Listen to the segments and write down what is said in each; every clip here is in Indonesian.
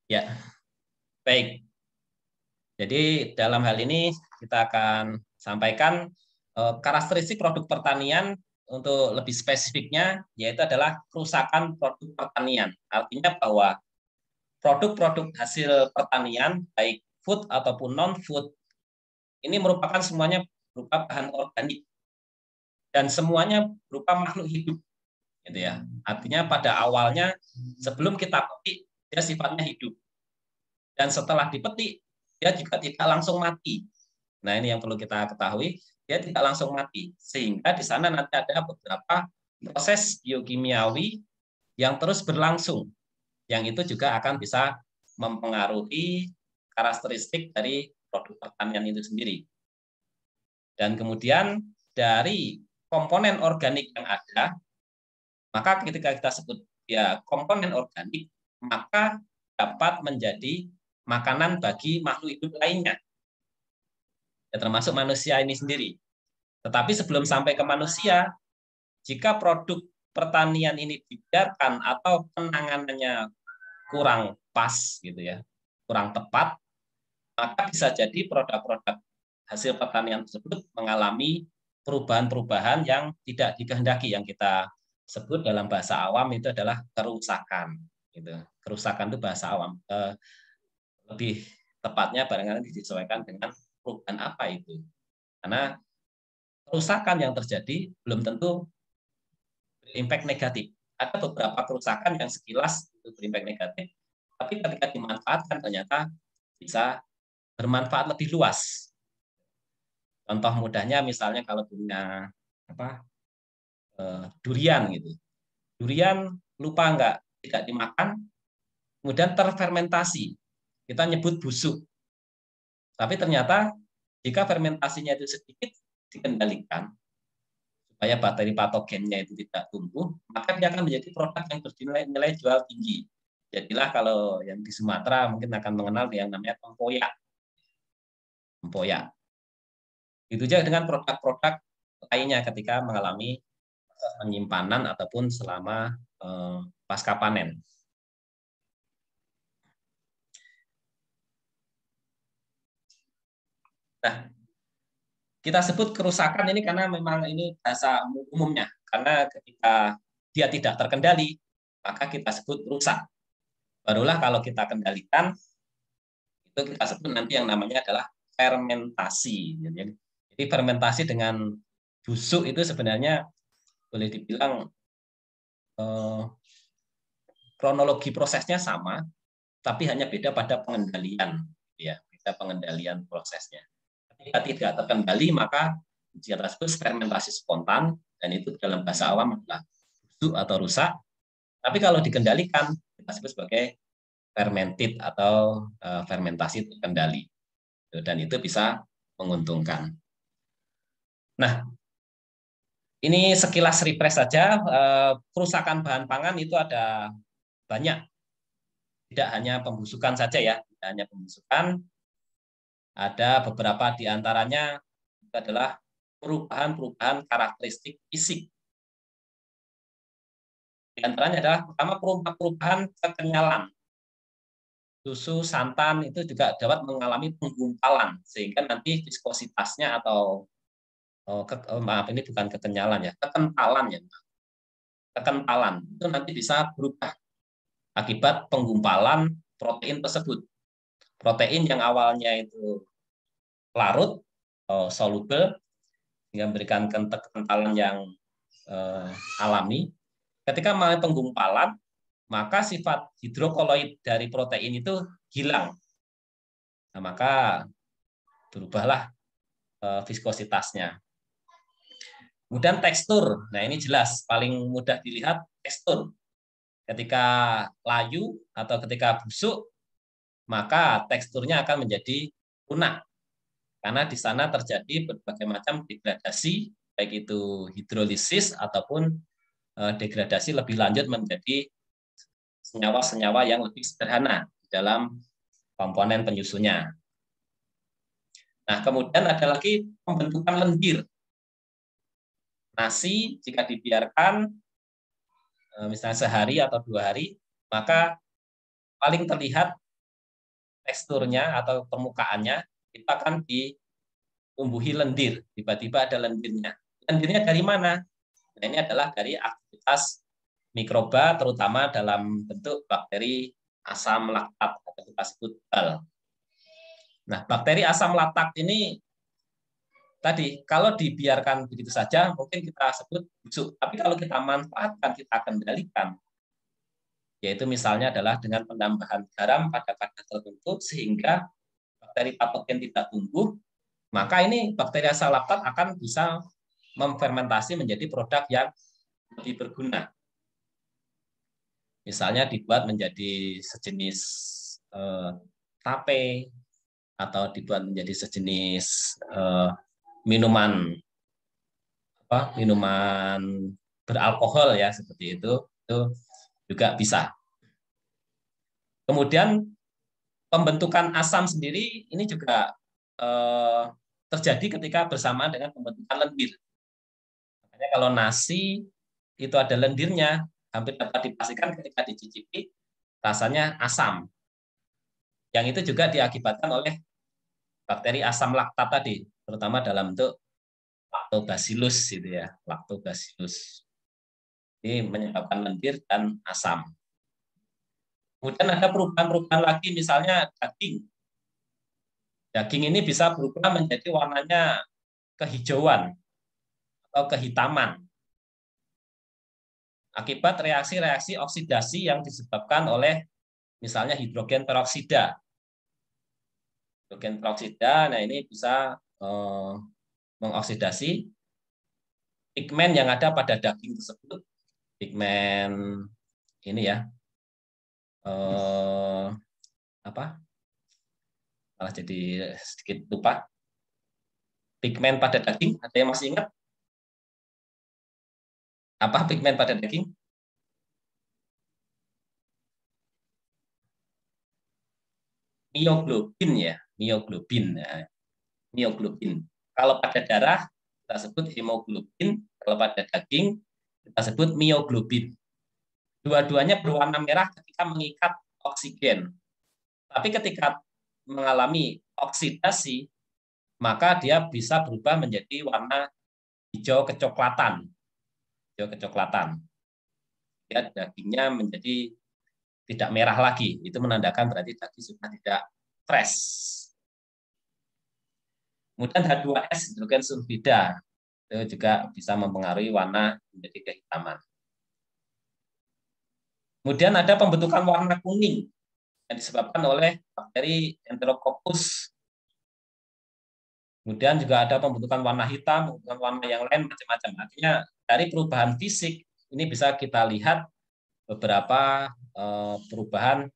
Ya, baik. Jadi dalam hal ini kita akan sampaikan karakteristik produk pertanian untuk lebih spesifiknya, yaitu adalah kerusakan produk pertanian. Artinya bahwa produk-produk hasil pertanian, baik food ataupun non-food, ini merupakan semuanya berupa bahan organik dan semuanya berupa makhluk hidup, gitu ya. Artinya pada awalnya sebelum kita petik dia sifatnya hidup, dan setelah dipetik dia juga tidak langsung mati. Nah, ini yang perlu kita ketahui, dia tidak langsung mati, sehingga di sana nanti ada beberapa proses biokimiawi yang terus berlangsung, yang itu juga akan bisa mempengaruhi karakteristik dari produk pertanian itu sendiri. Dan kemudian dari komponen organik yang ada, maka ketika kita sebut ya komponen organik, maka dapat menjadi makanan bagi makhluk hidup lainnya, ya, termasuk manusia ini sendiri. Tetapi sebelum sampai ke manusia, jika produk pertanian ini dibiarkan atau penanganannya kurang pas gitu ya, kurang tepat, maka bisa jadi produk-produk hasil pertanian tersebut mengalami perubahan-perubahan yang tidak dikehendaki, yang kita sebut dalam bahasa awam itu adalah kerusakan. Gitu. Kerusakan itu bahasa awam. Lebih tepatnya barangkali disesuaikan dengan perubahan apa itu. Karena kerusakan yang terjadi belum tentu berimpact negatif. Ada beberapa kerusakan yang sekilas itu berimpact negatif, tapi ketika dimanfaatkan ternyata bisa bermanfaat lebih luas. Contoh mudahnya misalnya kalau punya apa durian gitu. Durian lupa nggak tidak dimakan, kemudian terfermentasi. Kita nyebut busuk. Tapi ternyata jika fermentasinya itu sedikit dikendalikan supaya bakteri patogennya itu tidak tumbuh, maka dia akan menjadi produk yang bernilai jual tinggi. Jadilah kalau yang di Sumatera mungkin akan mengenal yang namanya tempoyak. Tempoyak. Itu juga dengan produk-produk lainnya ketika mengalami penyimpanan ataupun selama pasca panen. Nah, kita sebut kerusakan ini karena memang ini bahasa umumnya. Karena ketika dia tidak terkendali, maka kita sebut rusak. Barulah kalau kita kendalikan, itu kita sebut nanti yang namanya adalah fermentasi. Jadi fermentasi dengan busuk itu sebenarnya boleh dibilang kronologi prosesnya sama, tapi hanya beda pada pengendalian, ya, beda pengendalian prosesnya. Ketika tidak terkendali, maka kita sebut fermentasi spontan, dan itu dalam bahasa awam adalah busuk atau rusak. Tapi kalau dikendalikan, kita sebut sebagai fermented atau fermentasi terkendali, dan itu bisa menguntungkan. Nah, ini sekilas refresh saja. Kerusakan bahan pangan itu ada banyak, tidak hanya pembusukan saja ya, tidak hanya pembusukan. Ada beberapa di antaranya adalah perubahan-perubahan karakteristik fisik. Di antaranya adalah pertama perubahan kekenyalan. Susu, santan itu juga dapat mengalami penggumpalan sehingga nanti viskositasnya atau maaf ini bukan kekenyalan ya, kekentalan ya. Kekentalan itu nanti bisa berubah akibat penggumpalan protein tersebut. Protein yang awalnya itu larut, soluble, sehingga memberikan kekentalan yang alami. Ketika mengalami penggumpalan, maka sifat hidrokoloid dari protein itu hilang. Nah, maka berubahlah viskositasnya. Kemudian tekstur. Nah, ini jelas paling mudah dilihat tekstur. Ketika layu atau ketika busuk, maka teksturnya akan menjadi lunak. Karena di sana terjadi berbagai macam degradasi, baik itu hidrolisis ataupun degradasi lebih lanjut menjadi senyawa-senyawa yang lebih sederhana dalam komponen penyusunnya. Nah, kemudian ada lagi pembentukan lendir. Nasi jika dibiarkan misalnya sehari atau 2 hari, maka paling terlihat teksturnya atau permukaannya itu akan ditumbuhi lendir. Tiba-tiba ada lendirnya. Lendirnya dari mana? Nah, ini adalah dari aktivitas mikroba, terutama dalam bentuk bakteri asam laktat atau kita sebut BAL. Nah, bakteri asam laktat ini tadi kalau dibiarkan begitu saja mungkin kita sebut busuk. Tapi kalau kita manfaatkan, kita kendalikan, yaitu misalnya adalah dengan penambahan garam pada kadar tertentu sehingga bakteri patogen tidak tumbuh, maka ini bakteri asam laktat akan bisa memfermentasi menjadi produk yang lebih berguna. Misalnya dibuat menjadi sejenis tape atau dibuat menjadi sejenis minuman beralkohol ya seperti itu juga bisa. Kemudian pembentukan asam sendiri ini juga terjadi ketika bersamaan dengan pembentukan lendir. Makanya kalau nasi itu ada lendirnya, hampir dapat dipastikan ketika dicicipi rasanya asam. Yang itu juga diakibatkan oleh bakteri asam laktat tadi, terutama dalam bentuk lactobacillus gitu ya, lactobacillus. Ini menyebabkan lendir dan asam. Kemudian ada perubahan-perubahan lagi, misalnya daging. Daging ini bisa berubah menjadi warnanya kehijauan atau kehitaman akibat reaksi-reaksi oksidasi yang disebabkan oleh misalnya hidrogen peroksida. Hidrogen peroksida, nah ini bisa mengoksidasi pigmen yang ada pada daging tersebut. Pigmen ini ya, malah jadi sedikit lupa. Pigmen pada daging, ada yang masih ingat? Apa pigmen pada daging? Mioglobin ya, mioglobin. Ya. Mioglobin. Kalau pada darah kita sebut hemoglobin, kalau pada daging kita sebut mioglobin. Dua-duanya berwarna merah ketika mengikat oksigen. Tapi ketika mengalami oksidasi, maka dia bisa berubah menjadi warna hijau kecoklatan. Hijau kecoklatan. Ya, dagingnya menjadi tidak merah lagi. Itu menandakan berarti daging sudah tidak fresh. Kemudian H2S, hidrogen sulfida, itu juga bisa mempengaruhi warna menjadi kehitaman. Kemudian ada pembentukan warna kuning yang disebabkan oleh bakteri Enterococcus. Kemudian juga ada pembentukan warna hitam, pembentukan warna yang lain macam-macam. Artinya dari perubahan fisik ini bisa kita lihat beberapa perubahan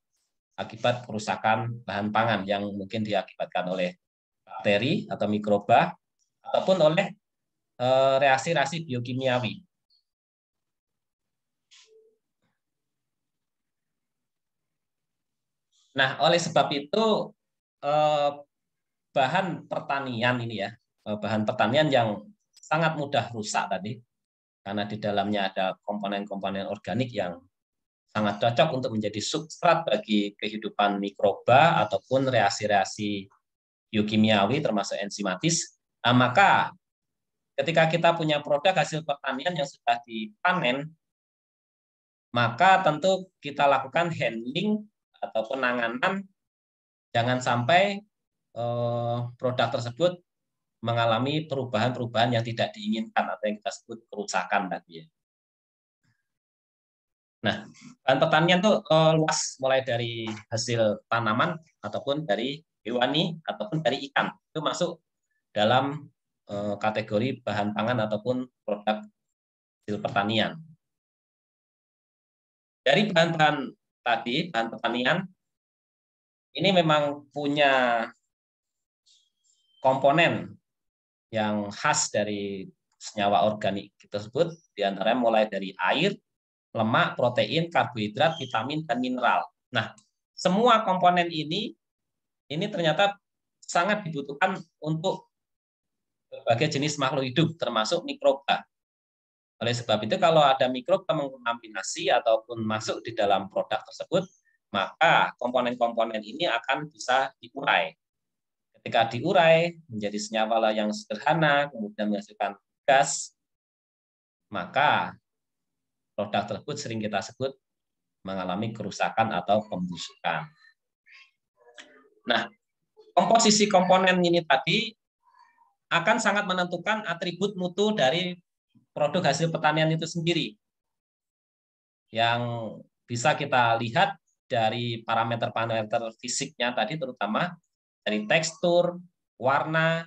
akibat kerusakan bahan pangan yang mungkin diakibatkan oleh bakteri atau mikroba ataupun oleh reaksi-reaksi biokimiawi. Nah, oleh sebab itu bahan pertanian ini ya, bahan pertanian yang sangat mudah rusak tadi, karena di dalamnya ada komponen-komponen organik yang sangat cocok untuk menjadi substrat bagi kehidupan mikroba ataupun reaksi-reaksi biokimiawi termasuk enzimatis. Nah, maka ketika kita punya produk hasil pertanian yang sudah dipanen, maka tentu kita lakukan handling atau penanganan, jangan sampai produk tersebut mengalami perubahan-perubahan yang tidak diinginkan atau yang kita sebut kerusakan tadi ya. Nah, bahan pertanian itu luas, mulai dari hasil tanaman ataupun dari hewani ataupun dari ikan. Itu masuk dalam kategori bahan pangan ataupun produk hasil pertanian. Dari bahan-bahan tadi, bahan pertanian, ini memang punya komponen yang khas dari senyawa organik tersebut, diantaranya mulai dari air, lemak, protein, karbohidrat, vitamin, dan mineral. Nah, semua komponen ini ternyata sangat dibutuhkan untuk berbagai jenis makhluk hidup, termasuk mikroba. Oleh sebab itu, kalau ada mikroba mengontaminasi ataupun masuk di dalam produk tersebut, maka komponen-komponen ini akan bisa diurai. Ketika diurai menjadi senyawa yang sederhana, kemudian menghasilkan gas, maka produk tersebut sering kita sebut mengalami kerusakan atau pembusukan. Nah, komposisi komponen ini tadi akan sangat menentukan atribut mutu dari produk hasil pertanian itu sendiri. Yang bisa kita lihat dari parameter-parameter fisiknya tadi, terutama dari tekstur, warna,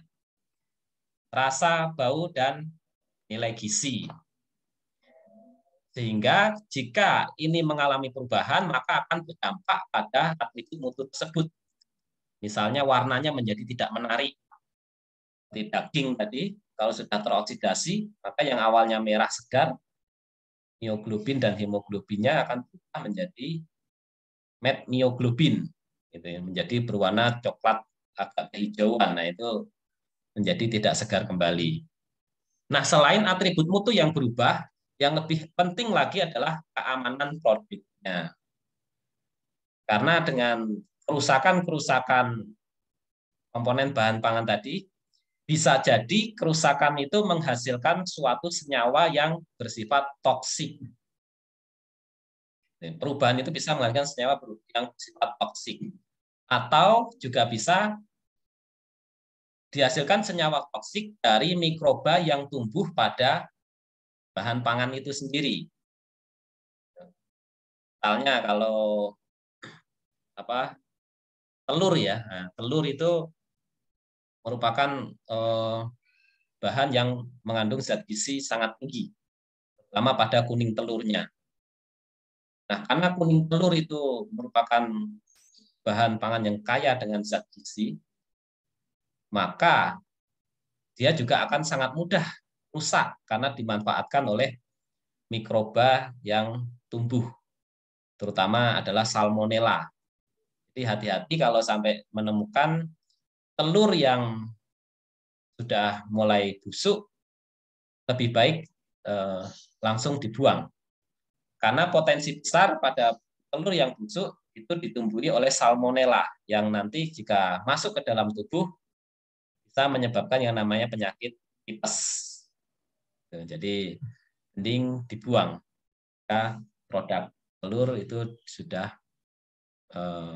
rasa, bau, dan nilai gizi. Sehingga jika ini mengalami perubahan, maka akan berdampak pada atribut mutu tersebut. Misalnya warnanya menjadi tidak menarik. Di daging tadi, kalau sudah teroksidasi, maka yang awalnya merah segar, mioglobin dan hemoglobinnya akan berubah menjadi metmioglobin, gitu ya, menjadi berwarna coklat agak kehijauan. Nah, itu menjadi tidak segar kembali. Nah, selain atribut mutu yang berubah, yang lebih penting lagi adalah keamanan produknya. Karena dengan kerusakan-kerusakan komponen bahan pangan tadi, bisa jadi kerusakan itu menghasilkan suatu senyawa yang bersifat toksik. Perubahan itu bisa menghasilkan senyawa yang bersifat toksik. Atau juga bisa dihasilkan senyawa toksik dari mikroba yang tumbuh pada bahan pangan itu sendiri. Misalnya kalau telur ya, nah, telur itu merupakan bahan yang mengandung zat gizi sangat tinggi, terutama pada kuning telurnya. Nah, karena kuning telur itu merupakan bahan pangan yang kaya dengan zat gizi, maka dia juga akan sangat mudah rusak karena dimanfaatkan oleh mikroba yang tumbuh, terutama adalah salmonella. Jadi hati-hati kalau sampai menemukan telur yang sudah mulai busuk, lebih baik langsung dibuang. Karena potensi besar pada telur yang busuk itu ditumbuhi oleh salmonella yang nanti jika masuk ke dalam tubuh bisa menyebabkan yang namanya penyakit tipes. Jadi mending dibuang. Jika produk telur itu sudah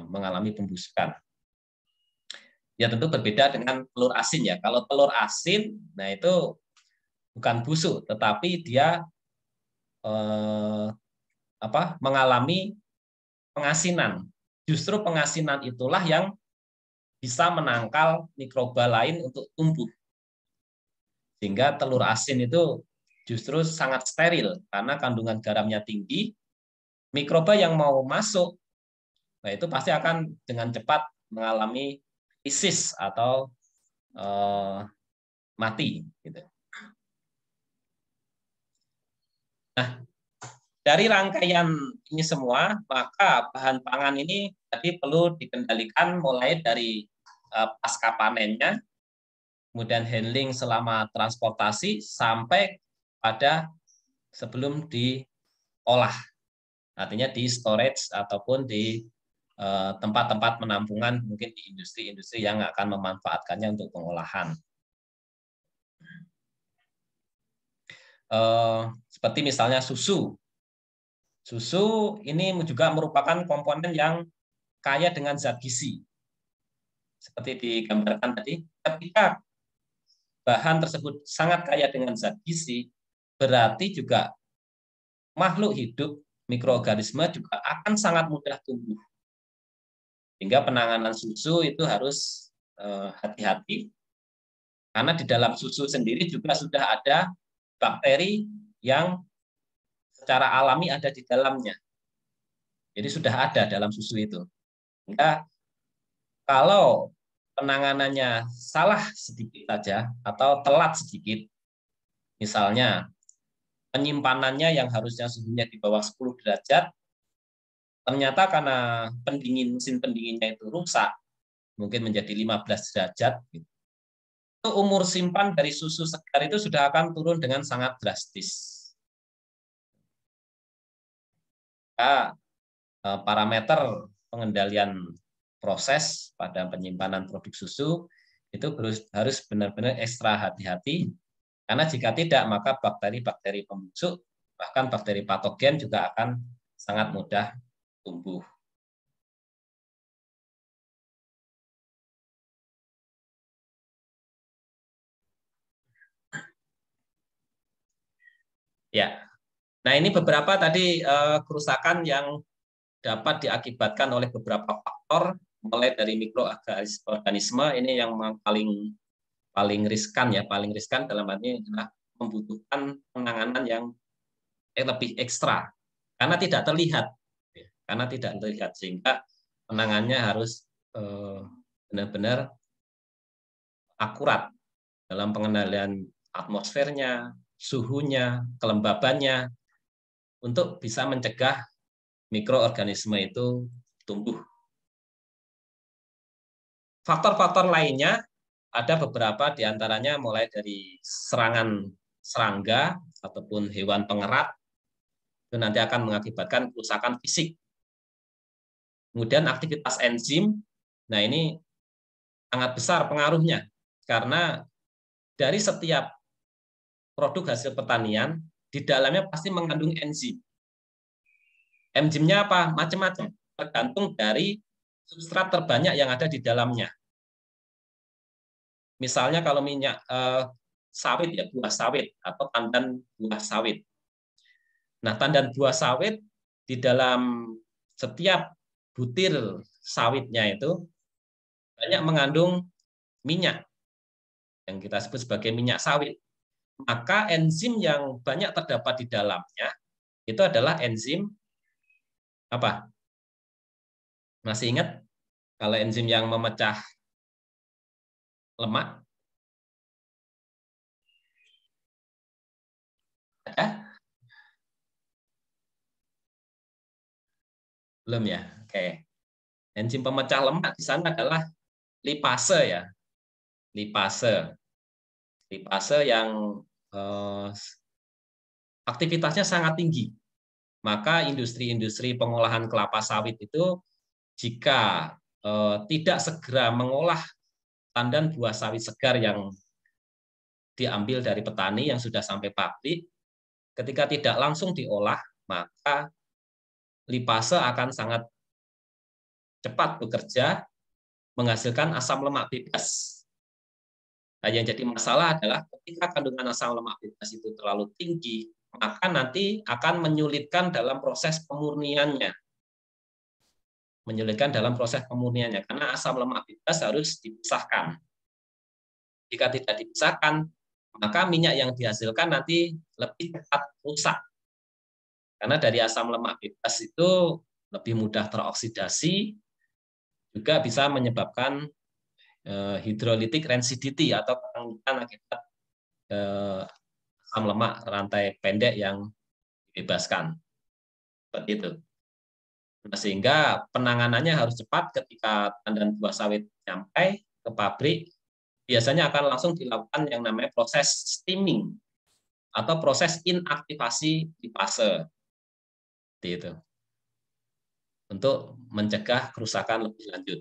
mengalami pembusukan. Ya tentu berbeda dengan telur asin ya. Kalau telur asin, nah itu bukan busuk, tetapi dia mengalami pengasinan. Justru pengasinan itulah yang bisa menangkal mikroba lain untuk tumbuh. Sehingga telur asin itu justru sangat steril karena kandungan garamnya tinggi. Mikroba yang mau masuk, nah itu pasti akan dengan cepat mengalami krisis atau mati. Gitu. Nah, dari rangkaian ini semua, maka bahan pangan ini tadi perlu dikendalikan mulai dari pasca panennya, kemudian handling selama transportasi, sampai pada sebelum diolah. Artinya di storage ataupun di tempat-tempat penampungan, mungkin di industri-industri yang akan memanfaatkannya untuk pengolahan. Seperti misalnya susu. Susu ini juga merupakan komponen yang kaya dengan zat gizi. Seperti digambarkan tadi, ketika bahan tersebut sangat kaya dengan zat gizi, berarti juga makhluk hidup, mikroorganisme juga akan sangat mudah tumbuh. Sehingga penanganan susu itu harus hati-hati. Karena di dalam susu sendiri juga sudah ada bakteri yang secara alami ada di dalamnya. Jadi sudah ada dalam susu itu. Sehingga kalau penanganannya salah sedikit saja atau telat sedikit, misalnya penyimpanannya yang harusnya suhunya di bawah 10 derajat, ternyata karena mesin pendinginnya itu rusak, mungkin menjadi 15 derajat, itu umur simpan dari susu segar itu sudah akan turun dengan sangat drastis. Parameter pengendalian proses pada penyimpanan produk susu itu harus benar-benar ekstra hati-hati, karena jika tidak maka bakteri-bakteri pembusuk bahkan bakteri patogen juga akan sangat mudah tumbuh. Ya, nah ini beberapa tadi kerusakan yang dapat diakibatkan oleh beberapa faktor, mulai dari mikroorganisme ini yang paling riskan ya, paling riskan dalam hal ini adalah membutuhkan penanganan yang lebih ekstra karena tidak terlihat, sehingga penanganannya harus benar-benar akurat dalam pengendalian atmosfernya, suhunya, kelembabannya, untuk bisa mencegah mikroorganisme itu tumbuh. Faktor-faktor lainnya ada beberapa, diantaranya mulai dari serangan serangga ataupun hewan pengerat, itu nanti akan mengakibatkan kerusakan fisik. Kemudian aktivitas enzim, nah ini sangat besar pengaruhnya, karena dari setiap produk hasil pertanian, di dalamnya pasti mengandung enzim. Enzimnya apa? Macam-macam, tergantung dari substrat terbanyak yang ada di dalamnya. Misalnya kalau minyak sawit ya, buah sawit atau tandan buah sawit. Nah, tandan buah sawit di dalam setiap butir sawitnya itu banyak mengandung minyak yang kita sebut sebagai minyak sawit. Maka enzim yang banyak terdapat di dalamnya itu adalah enzim apa? Masih ingat kalau enzim yang memecah lemak? Ada? Belum ya? Oke. Enzim pemecah lemak di sana adalah lipase ya. Lipase. Lipase yang aktivitasnya sangat tinggi. Maka industri-industri pengolahan kelapa sawit itu jika tidak segera mengolah tandan buah sawit segar yang diambil dari petani yang sudah sampai pabrik, ketika tidak langsung diolah, maka lipase akan sangat cepat bekerja menghasilkan asam lemak bebas. Nah, yang jadi masalah adalah ketika kandungan asam lemak bebas itu terlalu tinggi, maka nanti akan menyulitkan dalam proses pemurniannya. Karena asam lemak bebas harus dipisahkan. Jika tidak dipisahkan, maka minyak yang dihasilkan nanti lebih cepat rusak. Karena dari asam lemak bebas itu lebih mudah teroksidasi, juga bisa menyebabkan hydrolytic rancidity atau kehangatan akibat asam lemak rantai pendek yang dibebaskan. Seperti itu. Nah, sehingga penanganannya harus cepat. Ketika tandan buah sawit sampai ke pabrik, biasanya akan langsung dilakukan yang namanya proses steaming atau proses inaktivasi lipase. Seperti itu. Untuk mencegah kerusakan lebih lanjut.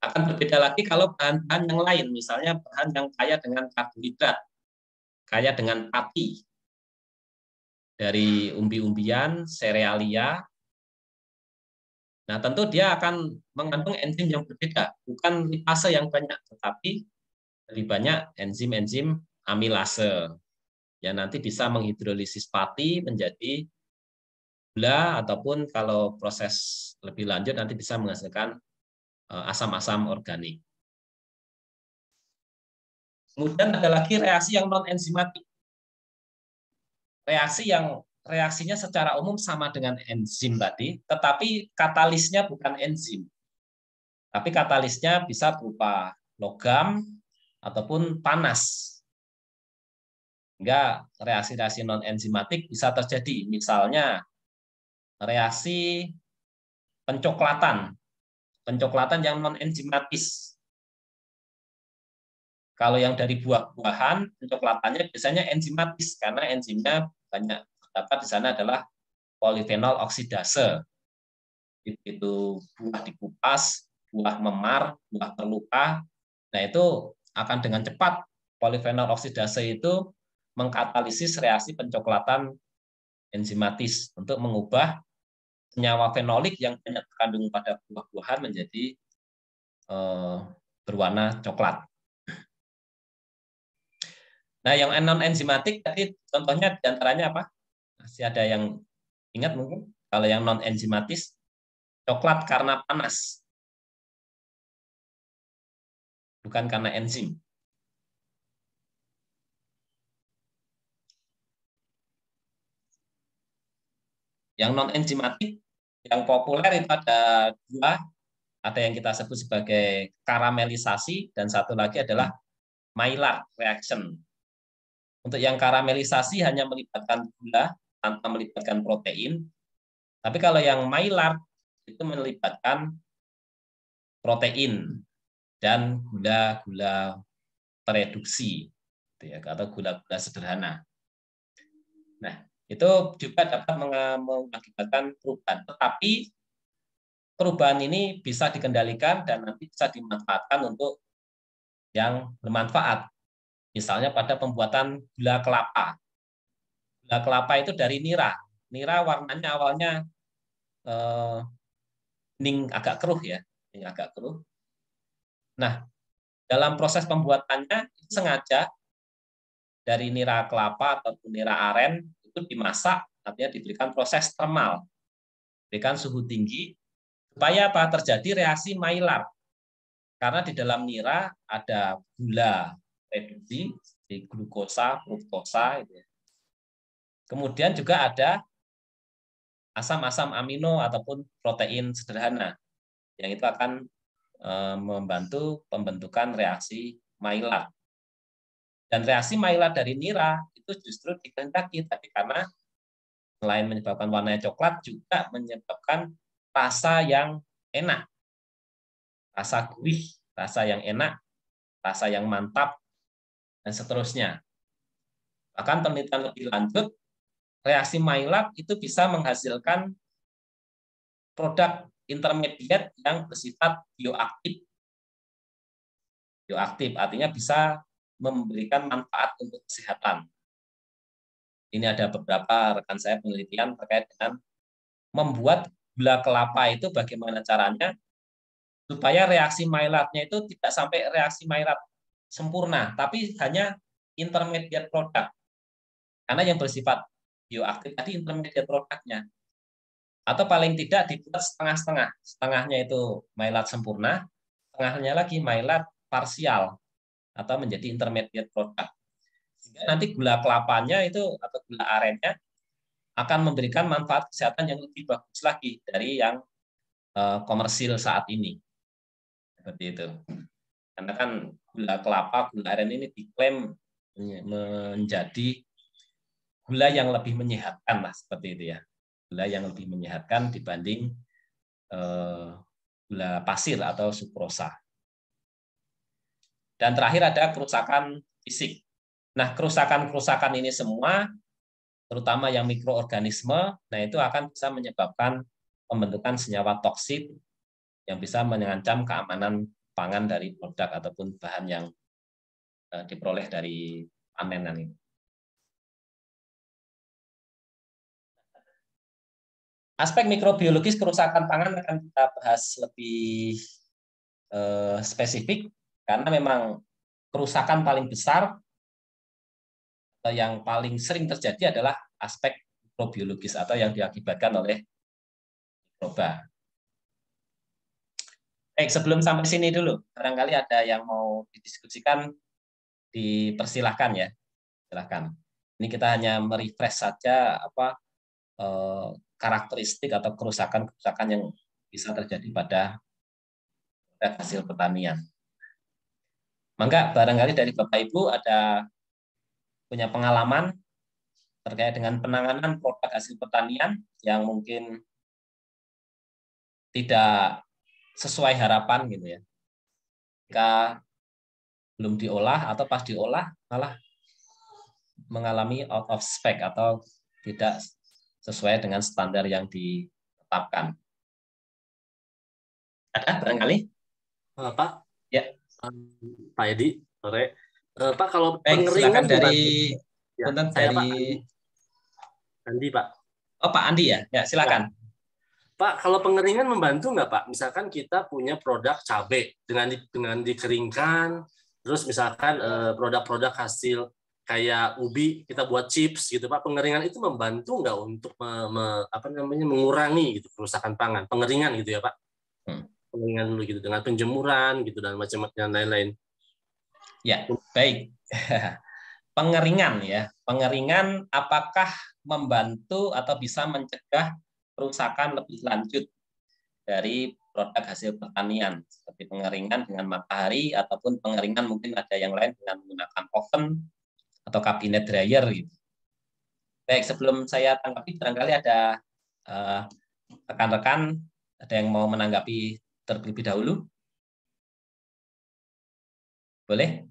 Akan berbeda lagi kalau bahan-bahan yang lain, misalnya bahan yang kaya dengan karbohidrat, kaya dengan pati, dari umbi-umbian, serealia. Nah, tentu dia akan mengandung enzim yang berbeda, bukan lipase yang banyak, tetapi lebih banyak enzim-enzim amilase, yang nanti bisa menghidrolisis pati menjadi gula, ataupun kalau proses lebih lanjut nanti bisa menghasilkan asam-asam organik. Kemudian ada lagi reaksi yang non-enzimatik. Reaksinya secara umum sama dengan enzim tadi, tetapi katalisnya bukan enzim. Tapi katalisnya bisa berupa logam ataupun panas. Sehingga reaksi-reaksi non-enzimatik bisa terjadi. Misalnya reaksi pencoklatan yang non-enzimatis. Kalau yang dari buah-buahan, pencoklatannya biasanya enzimatis, karena enzimnya banyak terdapat di sana adalah polifenol oksidase. itu buah dikupas, buah memar, buah terluka. Nah, itu akan dengan cepat polifenol oksidase itu mengkatalisis reaksi pencoklatan enzimatis untuk mengubah senyawa fenolik yang banyak terkandung pada buah-buahan menjadi berwarna coklat. Nah, yang non enzimatik tadi contohnya diantaranya apa? Masih ada yang ingat mungkin? Kalau yang non enzimatis, coklat karena panas, bukan karena enzim. Yang non enzimatik yang populer itu ada dua, ada yang kita sebut sebagai karamelisasi dan satu lagi adalah Maillard reaction. Untuk yang karamelisasi hanya melibatkan gula tanpa melibatkan protein. Tapi kalau yang Maillard itu melibatkan protein dan gula-gula tereduksi atau gula-gula sederhana. Nah, itu juga dapat mengakibatkan perubahan. Tetapi perubahan ini bisa dikendalikan dan nanti bisa dimanfaatkan untuk yang bermanfaat. Misalnya pada pembuatan gula kelapa. Gula kelapa itu dari nira. Nira warnanya awalnya kuning agak keruh ya, ini agak keruh. Nah, dalam proses pembuatannya itu sengaja dari nira kelapa ataupun nira aren itu dimasak, artinya diberikan proses termal, diberikan suhu tinggi supaya apa? Terjadi reaksi Maillard. Karena di dalam nira ada gula reduksi, di glukosa, fruktosa, gitu ya. Kemudian juga ada asam-asam amino ataupun protein sederhana yang itu akan membantu pembentukan reaksi Maillard. Dan reaksi Maillard dari nira itu justru dikehendaki, tapi karena selain menyebabkan warnanya coklat juga menyebabkan rasa yang enak, rasa gurih, rasa yang enak, rasa yang mantap, dan seterusnya. Bahkan penelitian lebih lanjut, reaksi Maillard itu bisa menghasilkan produk intermediate yang bersifat bioaktif. Bioaktif artinya bisa memberikan manfaat untuk kesehatan. Ini ada beberapa rekan saya penelitian terkait dengan membuat gula kelapa itu bagaimana caranya supaya reaksi Maillard-nya itu tidak sampai reaksi Maillard sempurna, tapi hanya intermediate produk. Karena yang bersifat bioaktif tadi intermediate produknya. Atau paling tidak dibuat setengah-setengah. Setengahnya itu Maillard sempurna, setengahnya lagi Maillard parsial atau menjadi intermediate produk. Sehingga nanti gula kelapanya itu atau gula arennya akan memberikan manfaat kesehatan yang lebih bagus lagi dari yang komersil saat ini. Seperti itu. Karena kan gula kelapa, gula aren ini diklaim menjadi gula yang lebih menyehatkan lah, seperti itu ya. Gula yang lebih menyehatkan dibanding gula pasir atau sukrosa. Dan terakhir ada kerusakan fisik. Nah, kerusakan-kerusakan ini semua, terutama yang mikroorganisme, nah itu akan bisa menyebabkan pembentukan senyawa toksik yang bisa mengancam keamanan pangan dari produk ataupun bahan yang diperoleh dari panenan ini. Aspek mikrobiologis kerusakan pangan akan kita bahas lebih spesifik karena memang kerusakan paling besar atau yang paling sering terjadi adalah aspek mikrobiologis atau yang diakibatkan oleh mikroba. Baik, sebelum sampai sini dulu, barangkali ada yang mau didiskusikan, dipersilahkan ya, silahkan. Ini kita hanya merefresh saja apa karakteristik atau kerusakan-kerusakan yang bisa terjadi pada hasil pertanian. Maka barangkali dari Bapak Ibu ada punya pengalaman terkait dengan penanganan produk hasil pertanian yang mungkin tidak sesuai harapan gitu ya. Jika belum diolah atau pas diolah malah mengalami out of spec atau tidak sesuai dengan standar yang ditetapkan. Ada barangkali? Pak, Ya, Pak Edi, sore. Pak, kalau baik, pengeringan silakan membantu, dari ya, punten saya dari Pak Andi, Pak. Oh, Pak Andi ya. Ya, Ya, silakan. Pak, kalau pengeringan membantu nggak Pak? Misalkan kita punya produk cabai dengan dikeringkan, terus misalkan produk-produk hasil kayak ubi kita buat chips gitu Pak. Pengeringan itu membantu nggak untuk apa namanya mengurangi gitu kerusakan pangan? Pengeringan gitu ya Pak? Hmm. Pengeringan dulu gitu dengan penjemuran gitu dan macam-macam yang lain-lain. Ya, baik. Pengeringan ya. Pengeringan apakah membantu atau bisa mencegah kerusakan lebih lanjut dari produk hasil pertanian seperti pengeringan dengan matahari ataupun pengeringan mungkin ada yang lain dengan menggunakan oven atau kabinet dryer gitu. Baik, sebelum saya tanggapi barangkali ada rekan-rekan ada yang mau menanggapi terlebih dahulu? Boleh?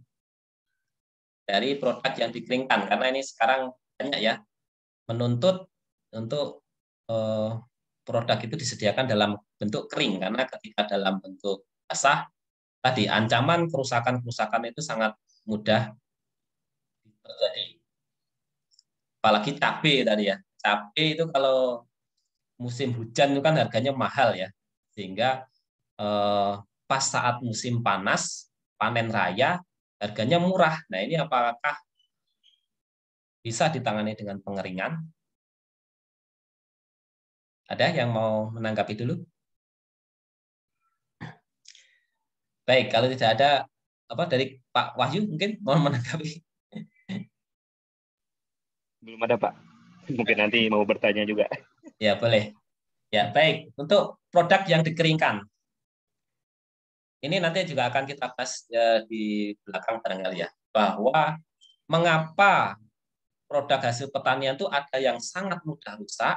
Dari produk yang dikeringkan karena ini sekarang banyak ya menuntut untuk produk itu disediakan dalam bentuk kering karena ketika dalam bentuk basah tadi ancaman kerusakan-kerusakan itu sangat mudah terjadi. Apalagi cabai tadi ya. Cabai itu kalau musim hujan itu kan harganya mahal ya. Sehingga pas saat musim panas, panen raya, harganya murah. Nah, ini apakah bisa ditangani dengan pengeringan? Ada yang mau menanggapi dulu? Baik, kalau tidak ada apa dari Pak Wahyu mungkin mau menanggapi. Belum ada, Pak. Mungkin nanti mau bertanya juga. Ya, boleh. Ya, baik. Untuk produk yang dikeringkan, ini nanti juga akan kita bahas ya, di belakang barangkali ya, bahwa mengapa produk hasil pertanian itu ada yang sangat mudah rusak,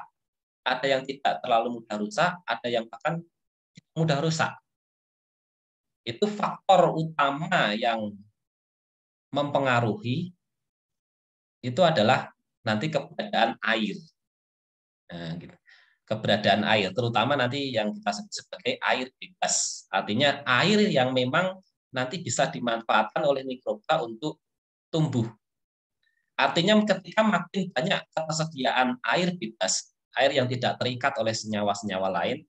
ada yang tidak terlalu mudah rusak, ada yang bahkan mudah rusak. Itu faktor utama yang mempengaruhi itu adalah nanti keberadaan air. Nah, gitu. Keberadaan air, terutama nanti yang kita sebut sebagai air bebas. Artinya air yang memang nanti bisa dimanfaatkan oleh mikroba untuk tumbuh. Artinya ketika makin banyak ketersediaan air bebas, air yang tidak terikat oleh senyawa-senyawa lain,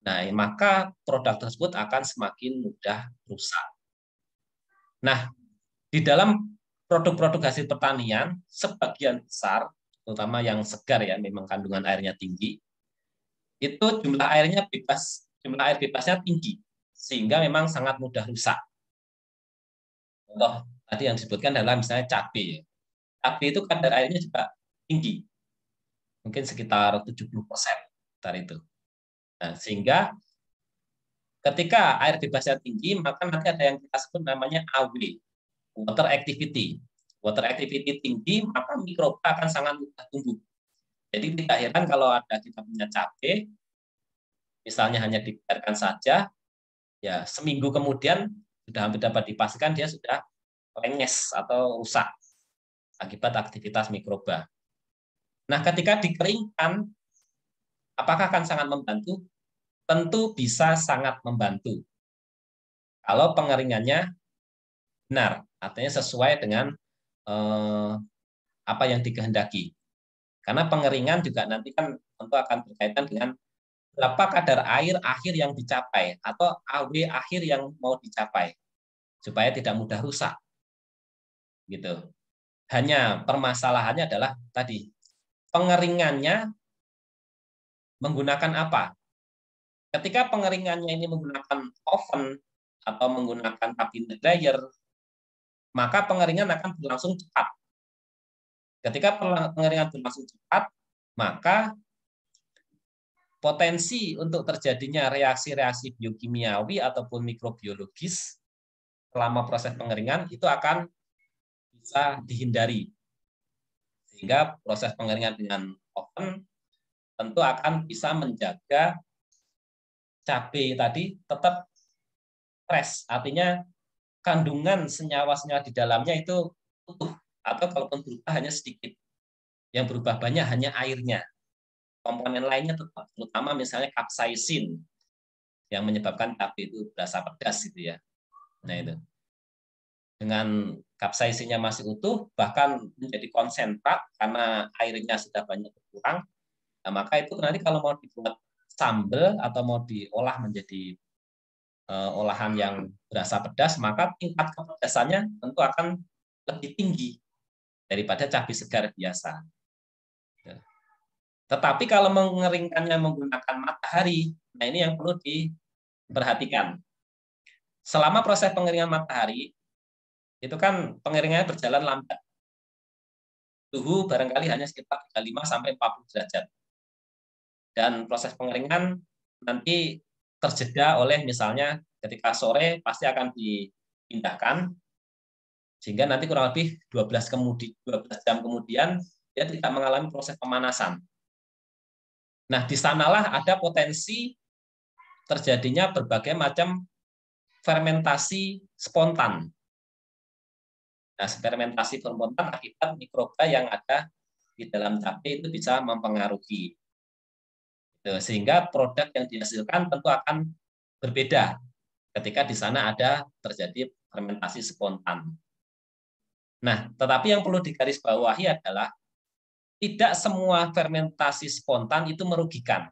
nah maka produk tersebut akan semakin mudah rusak. Nah, di dalam produk-produk hasil pertanian, sebagian besar, terutama yang segar ya, memang kandungan airnya tinggi, itu jumlah air bebasnya tinggi, sehingga memang sangat mudah rusak. Contoh tadi yang disebutkan adalah misalnya cabai. Cabai itu kadar airnya juga tinggi, mungkin sekitar 70% dari itu. Nah, sehingga ketika air bebasnya tinggi, maka nanti ada yang kita sebut namanya AW, water activity. Water activity tinggi, maka mikroba akan sangat mudah tumbuh. Jadi tidak heran kalau ada kita punya cabai, misalnya hanya dibiarkan saja, ya seminggu kemudian sudah hampir dapat dipastikan dia sudah lenges atau rusak akibat aktivitas mikroba. Nah, ketika dikeringkan, apakah akan sangat membantu? Tentu bisa sangat membantu. Kalau pengeringannya benar, artinya sesuai dengan apa yang dikehendaki. Karena pengeringan juga nanti kan tentu akan berkaitan dengan berapa kadar air akhir yang dicapai atau AW akhir yang mau dicapai supaya tidak mudah rusak. Gitu. Hanya permasalahannya adalah tadi pengeringannya menggunakan apa? Ketika pengeringannya ini menggunakan oven atau menggunakan cabinet dryer, maka pengeringan akan berlangsung cepat. Ketika pengeringan berlangsung cepat, maka potensi untuk terjadinya reaksi-reaksi biokimiawi ataupun mikrobiologis selama proses pengeringan itu akan bisa dihindari. Sehingga proses pengeringan dengan oven tentu akan bisa menjaga cabai tadi tetap fresh, artinya kandungan senyawa-senyawa di dalamnya itu utuh, atau kalaupun berubah hanya sedikit. Yang berubah banyak hanya airnya. Komponen lainnya tetap, terutama misalnya capsaicin. yang menyebabkan cabai itu berasa pedas gitu ya. Nah itu. Dengan kapsaisinya masih utuh, bahkan menjadi konsentrat karena airnya sudah banyak berkurang, nah, maka itu nanti kalau mau dibuat sambal atau mau diolah menjadi olahan yang berasa pedas, maka tingkat kepedasannya tentu akan lebih tinggi daripada cabai segar biasa. Tetapi kalau mengeringkannya menggunakan matahari, nah ini yang perlu diperhatikan. Selama proses pengeringan matahari, itu kan pengeringannya berjalan lambat. Suhu barangkali hanya sekitar 35 sampai 40 derajat. Dan proses pengeringan nanti terjeda oleh misalnya ketika sore pasti akan dipindahkan, sehingga nanti kurang lebih 12 jam kemudian dia tidak mengalami proses pemanasan. Nah, di sanalah ada potensi terjadinya berbagai macam fermentasi spontan. Nah, fermentasi spontan akibat mikroba yang ada di dalam cabai itu bisa mempengaruhi. Sehingga produk yang dihasilkan tentu akan berbeda ketika di sana ada terjadi fermentasi spontan. Nah, tetapi yang perlu digarisbawahi adalah tidak semua fermentasi spontan itu merugikan.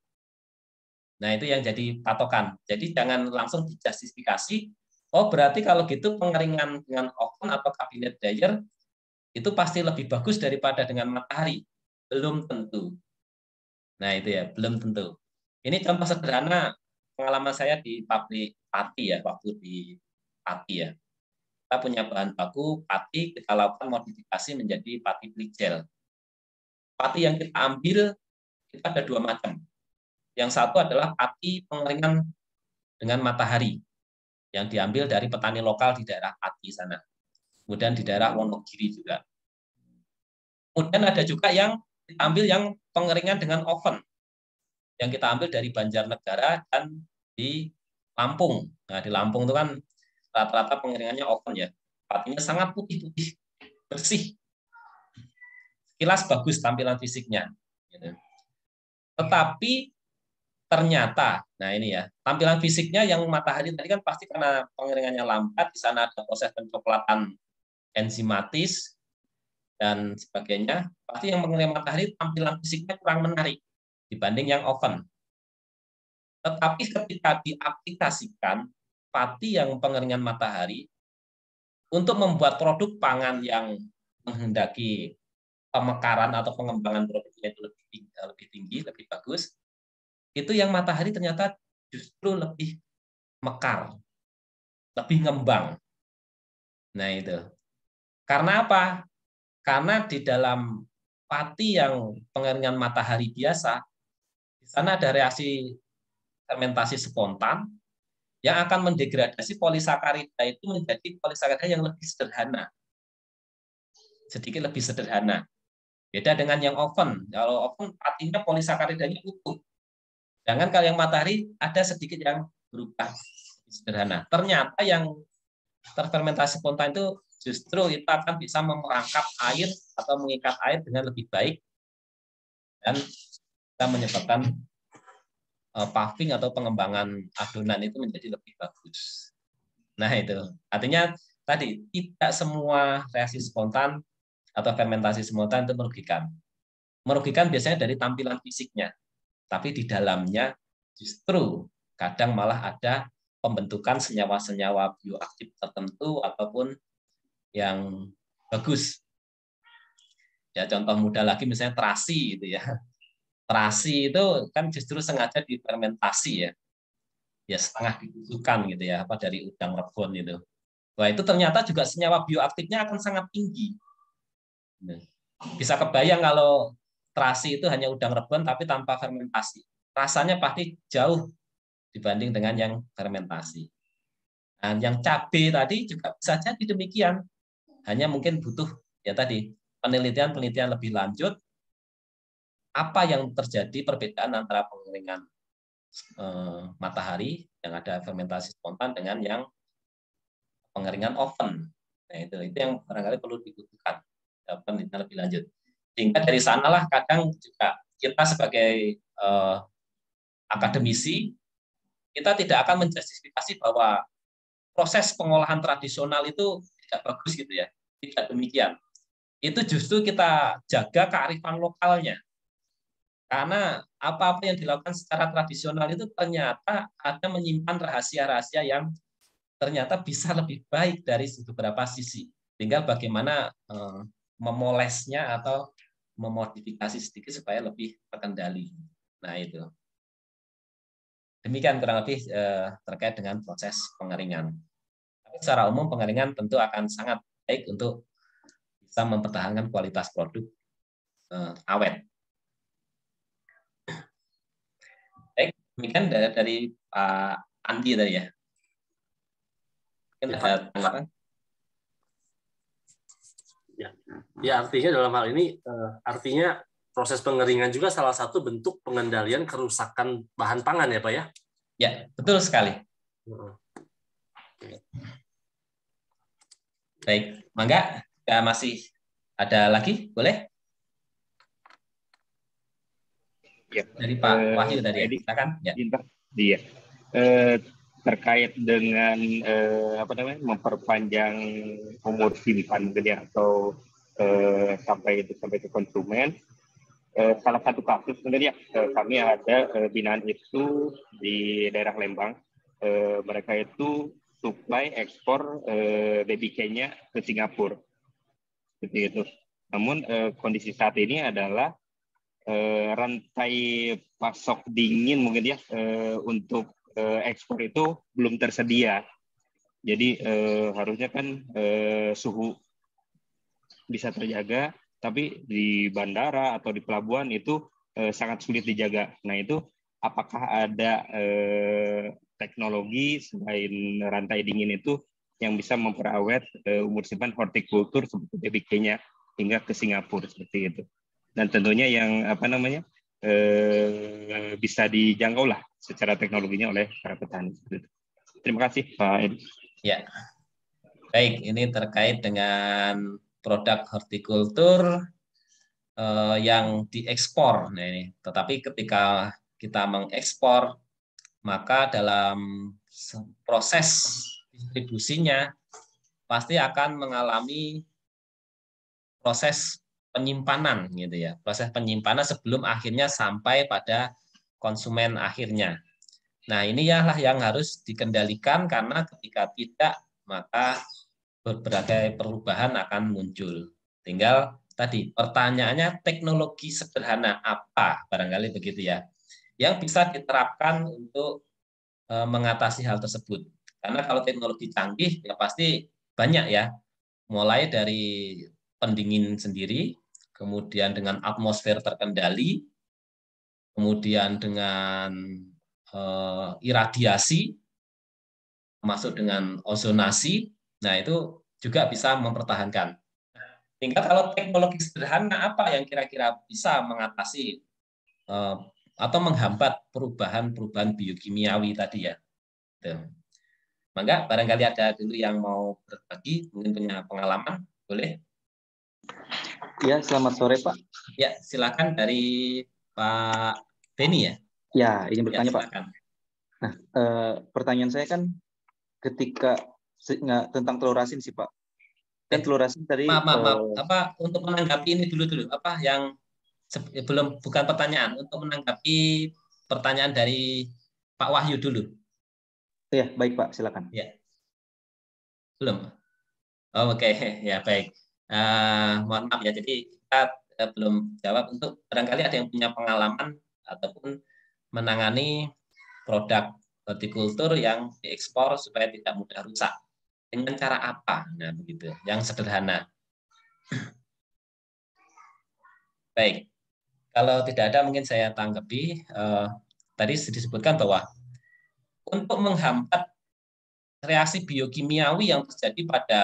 Nah, itu yang jadi patokan. Jadi jangan langsung dijustifikasi, oh berarti kalau gitu pengeringan dengan oven atau cabinet dryer itu pasti lebih bagus daripada dengan matahari. Belum tentu. Nah, itu ya, belum tentu. Ini contoh sederhana pengalaman saya di pabrik pati ya, waktu di pati ya. Kita punya bahan baku pati, kita lakukan modifikasi menjadi pati bligel. Pati yang kita ambil itu ada dua macam. Yang satu adalah pati pengeringan dengan matahari yang diambil dari petani lokal di daerah Pati sana. Kemudian di daerah Wonogiri juga. Kemudian ada juga yang diambil yang pengeringan dengan oven yang kita ambil dari Banjarnegara dan di Lampung. Nah, di Lampung itu kan rata-rata pengeringannya oven ya. Patinya sangat putih-putih, bersih. Kilas bagus tampilan fisiknya. Tetapi ternyata, nah ini ya, tampilan fisiknya yang matahari tadi kan pasti karena pengeringannya lambat, di sana ada proses pencoklatan enzimatis dan sebagainya. Pasti yang pengeringan matahari tampilan fisiknya kurang menarik dibanding yang oven. Tetapi ketika diaplikasikan pati yang pengeringan matahari untuk membuat produk pangan yang menghendaki pemekaran atau pengembangan produknya itu lebih tinggi, lebih bagus, itu yang matahari ternyata justru lebih mekar, lebih ngembang. Nah itu. Karena apa? Karena di dalam pati yang pengeringan matahari biasa, di sana ada reaksi fermentasi spontan yang akan mendegradasi polisakarida itu menjadi polisakarida yang lebih sederhana. Sedikit lebih sederhana. Beda dengan yang oven. Kalau oven patinya polisakaridanya utuh. Sedangkan kalau yang matahari ada sedikit yang berubah sederhana. Ternyata yang terfermentasi spontan itu justru itu akan bisa memerangkap air atau mengikat air dengan lebih baik dan bisa menyebabkan puffing atau pengembangan adonan itu menjadi lebih bagus. Nah itu artinya tadi tidak semua reaksi spontan atau fermentasi spontan itu merugikan. Merugikan biasanya dari tampilan fisiknya, tapi di dalamnya justru kadang malah ada pembentukan senyawa-senyawa bioaktif tertentu ataupun yang bagus. Ya contoh mudah lagi misalnya terasi gitu ya. Terasi itu kan justru sengaja difermentasi ya. Ya setengah dibusukkan gitu ya, apa dari udang rebon itu. Wah, itu ternyata juga senyawa bioaktifnya akan sangat tinggi. Bisa kebayang kalau terasi itu hanya udang rebon tapi tanpa fermentasi. Rasanya pasti jauh dibanding dengan yang fermentasi. Dan yang cabai tadi juga bisa jadi demikian. Hanya mungkin butuh ya tadi penelitian lebih lanjut apa yang terjadi perbedaan antara pengeringan matahari yang ada fermentasi spontan dengan yang pengeringan oven. Nah, itu yang barangkali perlu dibutuhkan penelitian lebih lanjut. Sehingga dari sanalah kadang juga kita sebagai akademisi kita tidak akan menjustifikasi bahwa proses pengolahan tradisional itu tidak bagus gitu ya. Tidak demikian. Itu justru kita jaga kearifan lokalnya. Karena apa-apa yang dilakukan secara tradisional itu ternyata ada menyimpan rahasia-rahasia yang ternyata bisa lebih baik dari beberapa sisi. Tinggal bagaimana memolesnya atau memodifikasi sedikit supaya lebih terkendali. Nah itu. Demikian kurang lebih terkait dengan proses pengeringan. Tapi secara umum pengeringan tentu akan sangat baik untuk bisa mempertahankan kualitas produk awet. Baik, demikian dari Pak Andi tadi ya. Mungkin ada tanggapan? Ya, artinya dalam hal ini artinya proses pengeringan juga salah satu bentuk pengendalian kerusakan bahan pangan ya Pak ya? Ya, betul sekali. Baik, Mangga, masih ada lagi? Boleh? Ya. Dari Pak Wahyu tadi ya, silakan. Ya. Iya. Terkait dengan memperpanjang umur simpan gitu ya, atau sampai ke konsumen. Salah satu kasus sebenarnya kami ada binaan itu di daerah Lembang. Mereka itu supply ekspor BBK-nya ke Singapura. Seperti itu. Namun kondisi saat ini adalah rantai pasok dingin mungkin ya untuk ekspor itu belum tersedia. Jadi harusnya kan suhu bisa terjaga, tapi di bandara atau di pelabuhan itu sangat sulit dijaga. Nah itu apakah ada teknologi selain rantai dingin itu yang bisa memperawet umur simpan hortikultur seperti BBK-nya hingga ke Singapura seperti itu. Dan tentunya yang bisa dijangkau lah secara teknologinya oleh para petani. Terima kasih Pak Edi. Ya, baik. Ini terkait dengan produk hortikultur yang diekspor. Nah, ini. Tetapi ketika kita mengekspor, maka dalam proses distribusinya pasti akan mengalami proses penyimpanan gitu ya. Proses penyimpanan sebelum akhirnya sampai pada konsumen akhirnya. Nah, ini yang harus dikendalikan karena ketika tidak maka berbagai perubahan akan muncul. Tinggal tadi pertanyaannya teknologi sederhana apa barangkali begitu ya yang bisa diterapkan untuk mengatasi hal tersebut. Karena kalau teknologi canggih ya pasti banyak ya. Mulai dari pendingin sendiri, kemudian dengan atmosfer terkendali, kemudian dengan iradiasi, masuk dengan ozonasi, nah itu juga bisa mempertahankan. Tinggal kalau teknologi sederhana apa yang kira-kira bisa mengatasi atau menghambat perubahan-perubahan biokimiawi tadi ya. Maka barangkali ada dulu yang mau berbagi, mungkin punya pengalaman, boleh? Ya, selamat sore Pak. Ya, silakan dari Pak Beni ya. Ya, ingin bertanya ya, Pak. Nah, pertanyaan saya kan ketika tentang telur asin sih Pak. Kan telur asin tadi. Maaf. Apa untuk menanggapi ini dulu. Apa yang bukan pertanyaan, untuk menanggapi pertanyaan dari Pak Wahyu dulu. Ya, baik Pak, silakan. Ya. Belum. Oh, oke. Ya, baik. Mohon maaf ya. Jadi kita belum jawab. Untuk barangkali ada yang punya pengalaman ataupun menangani produk hortikultur yang diekspor supaya tidak mudah rusak. Dengan cara apa? Nah, begitu. Yang sederhana. Baik. Kalau tidak ada mungkin saya tanggapi. Tadi disebutkan bahwa untuk menghambat reaksi biokimiawi yang terjadi pada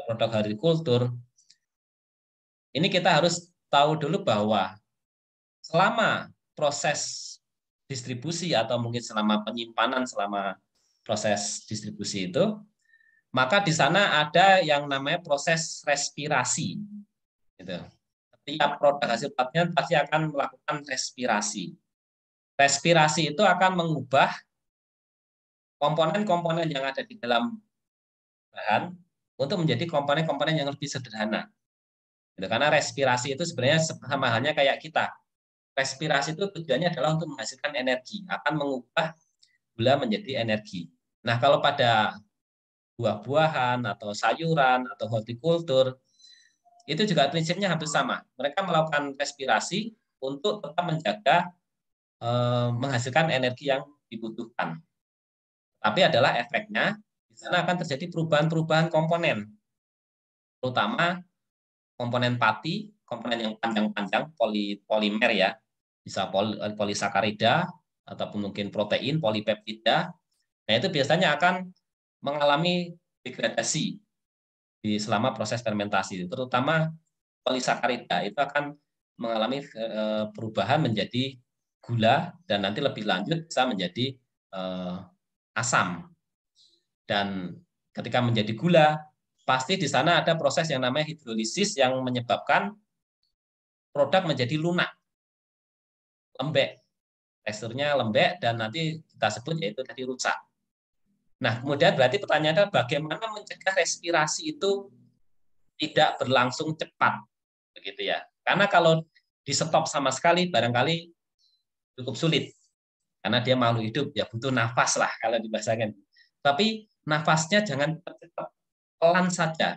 produk hortikultur, ini kita harus tahu dulu bahwa selama proses distribusi atau mungkin selama penyimpanan selama proses distribusi itu, maka di sana ada yang namanya proses respirasi. Gitu. Setiap produk hasil panen pasti akan melakukan respirasi. Respirasi itu akan mengubah komponen-komponen yang ada di dalam bahan untuk menjadi komponen-komponen yang lebih sederhana. Karena respirasi itu sebenarnya sama halnya kayak kita. Respirasi itu tujuannya adalah untuk menghasilkan energi, akan mengubah gula menjadi energi. Nah, kalau pada buah-buahan atau sayuran atau hortikultur, itu juga prinsipnya hampir sama. Mereka melakukan respirasi untuk tetap menjaga menghasilkan energi yang dibutuhkan. Tapi adalah efeknya di sana akan terjadi perubahan-perubahan komponen, terutama komponen pati, komponen yang panjang-panjang, polimer ya, bisa polisakarida ataupun mungkin protein, polipeptida. Nah, itu biasanya akan mengalami degradasi selama proses fermentasi, terutama polisakarida itu akan mengalami perubahan menjadi gula dan nanti lebih lanjut bisa menjadi asam. Dan ketika menjadi gula, pasti di sana ada proses yang namanya hidrolisis yang menyebabkan produk menjadi lunak, lembek, teksturnya lembek dan nanti kita sebut yaitu tadi rusak. Nah, kemudian berarti pertanyaannya adalah bagaimana mencegah respirasi itu tidak berlangsung cepat, begitu ya? Karena kalau di stop sama sekali barangkali cukup sulit, karena dia makhluk hidup ya butuh nafas lah kalau dibahasakan. Tapi nafasnya jangan cepat, pelan saja.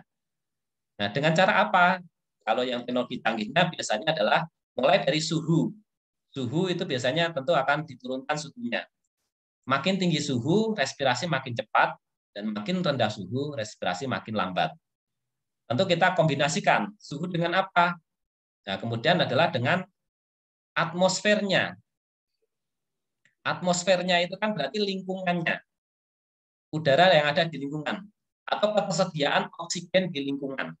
Nah, dengan cara apa? Kalau yang teknologi canggihnya biasanya adalah mulai dari suhu. Suhu itu biasanya tentu akan diturunkan suhunya. Makin tinggi suhu, respirasi makin cepat, dan makin rendah suhu, respirasi makin lambat. Tentu kita kombinasikan suhu dengan apa? Nah, kemudian adalah dengan atmosfernya. Atmosfernya itu kan berarti lingkungannya. Udara yang ada di lingkungan. Atau ketersediaan oksigen di lingkungan.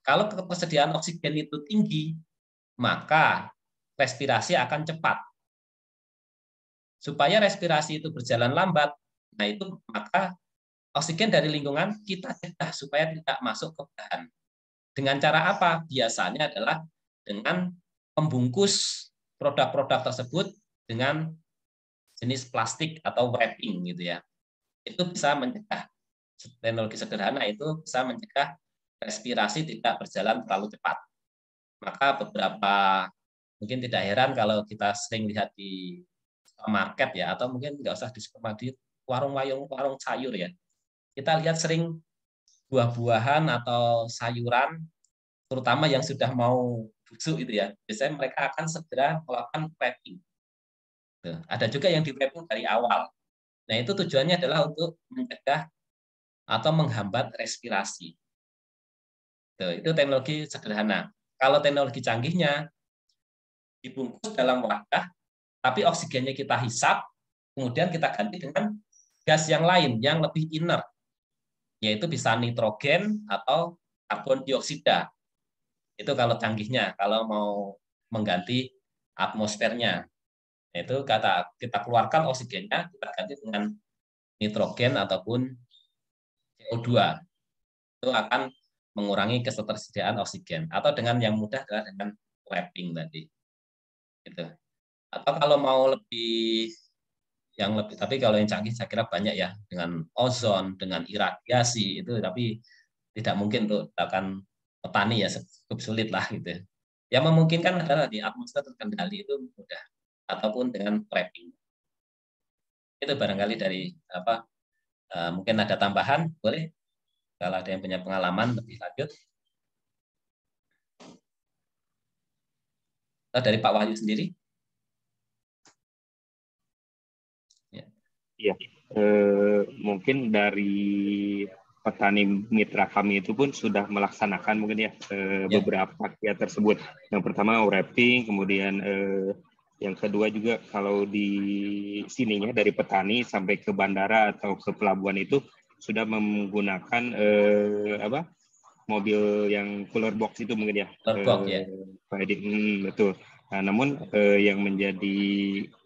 Kalau ketersediaan oksigen itu tinggi, maka respirasi akan cepat. Supaya respirasi itu berjalan lambat, nah itu maka oksigen dari lingkungan kita cegah supaya tidak masuk ke bahan. Dengan cara apa? Biasanya adalah dengan membungkus produk-produk tersebut dengan jenis plastik atau wrapping gitu ya. Itu bisa mencegah, teknologi sederhana itu bisa mencegah respirasi tidak berjalan terlalu cepat. Maka beberapa, mungkin tidak heran kalau kita sering lihat di supermarket ya, atau mungkin nggak usah di supermarket, warung sayur ya. Kita lihat sering buah-buahan atau sayuran, terutama yang sudah mau busuk itu ya, biasanya mereka akan segera melakukan wrapping. Ada juga yang di wrapping dari awal. Nah, itu tujuannya adalah untuk mencegah atau menghambat respirasi. Itu teknologi sederhana. Kalau teknologi canggihnya, dibungkus dalam wadah, tapi oksigennya kita hisap, kemudian kita ganti dengan gas yang lain, yang lebih inert, yaitu bisa nitrogen atau karbon dioksida. Itu kalau canggihnya, kalau mau mengganti atmosfernya. Itu kita keluarkan oksigennya, kita ganti dengan nitrogen ataupun CO2. Itu akan mengurangi ketersediaan oksigen. Atau dengan yang mudah adalah dengan wrapping tadi. Gitu. Atau kalau mau lebih tapi kalau yang canggih saya kira banyak ya, dengan ozon, dengan iradiasi itu, tapi tidak mungkin untuk akan petani ya, cukup sulit lah gitu. Yang memungkinkan adalah di atmosfer terkendali itu mudah, ataupun dengan wrapping. Itu barangkali dari apa, mungkin ada tambahan, boleh kalau ada yang punya pengalaman lebih lanjut. Atau dari Pak Wahyu sendiri. Iya, mungkin dari petani mitra kami itu pun sudah melaksanakan mungkin ya beberapa kiat tersebut. Yang pertama wrapping, kemudian yang kedua juga kalau di sininya dari petani sampai ke bandara atau ke pelabuhan itu sudah menggunakan mobil yang cooler box itu mungkin ya. Box, ya. Betul. Nah, namun yang menjadi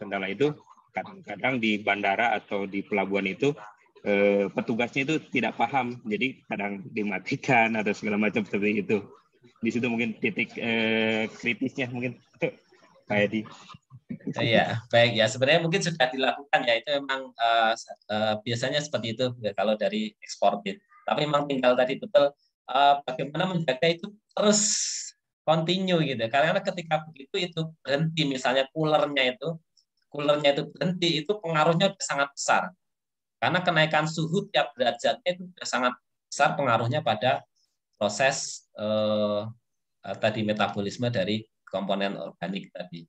kendala itu kadang-kadang di bandara atau di pelabuhan itu petugasnya itu tidak paham, jadi kadang dimatikan atau segala macam seperti itu. Di situ mungkin titik kritisnya mungkin kayak di. Iya, baik ya. Sebenarnya mungkin sudah dilakukan ya. Itu memang biasanya seperti itu kalau dari eksportir. Tapi memang tinggal tadi betul bagaimana menjaga itu terus continue gitu. Karena ketika begitu itu berhenti, misalnya coolernya itu berhenti, itu pengaruhnya sudah sangat besar. Karena kenaikan suhu tiap derajatnya itu sudah sangat besar pengaruhnya pada proses tadi metabolisme dari komponen organik tadi.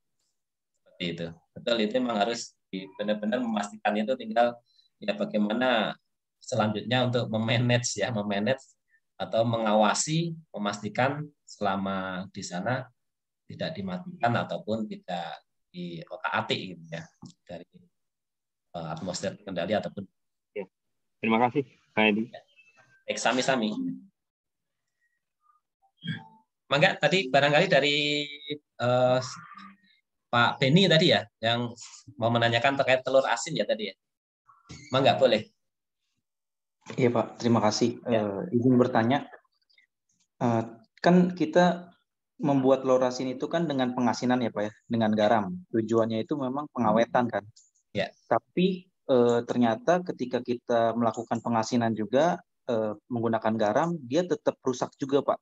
Seperti itu. Betul, itu memang harus benar-benar memastikan itu, tinggal ya bagaimana selanjutnya untuk memanage atau mengawasi, memastikan selama di sana tidak dimatikan ataupun tidak di otak-atik gitu ya dari atmosfer kendali ataupun. Ya. Terima kasih, Kak Edi. Baik, sami-sami. Mangga tadi barangkali dari Pak Beni tadi ya, yang mau menanyakan terkait telur asin ya tadi ya. Mangga, boleh. Iya Pak, terima kasih. Ya. Izin bertanya, kan kita membuat telur asin itu kan dengan pengasinan ya Pak ya, dengan garam. Tujuannya itu memang pengawetan kan. Ya. Tapi ternyata ketika kita melakukan pengasinan juga menggunakan garam, dia tetap rusak juga Pak.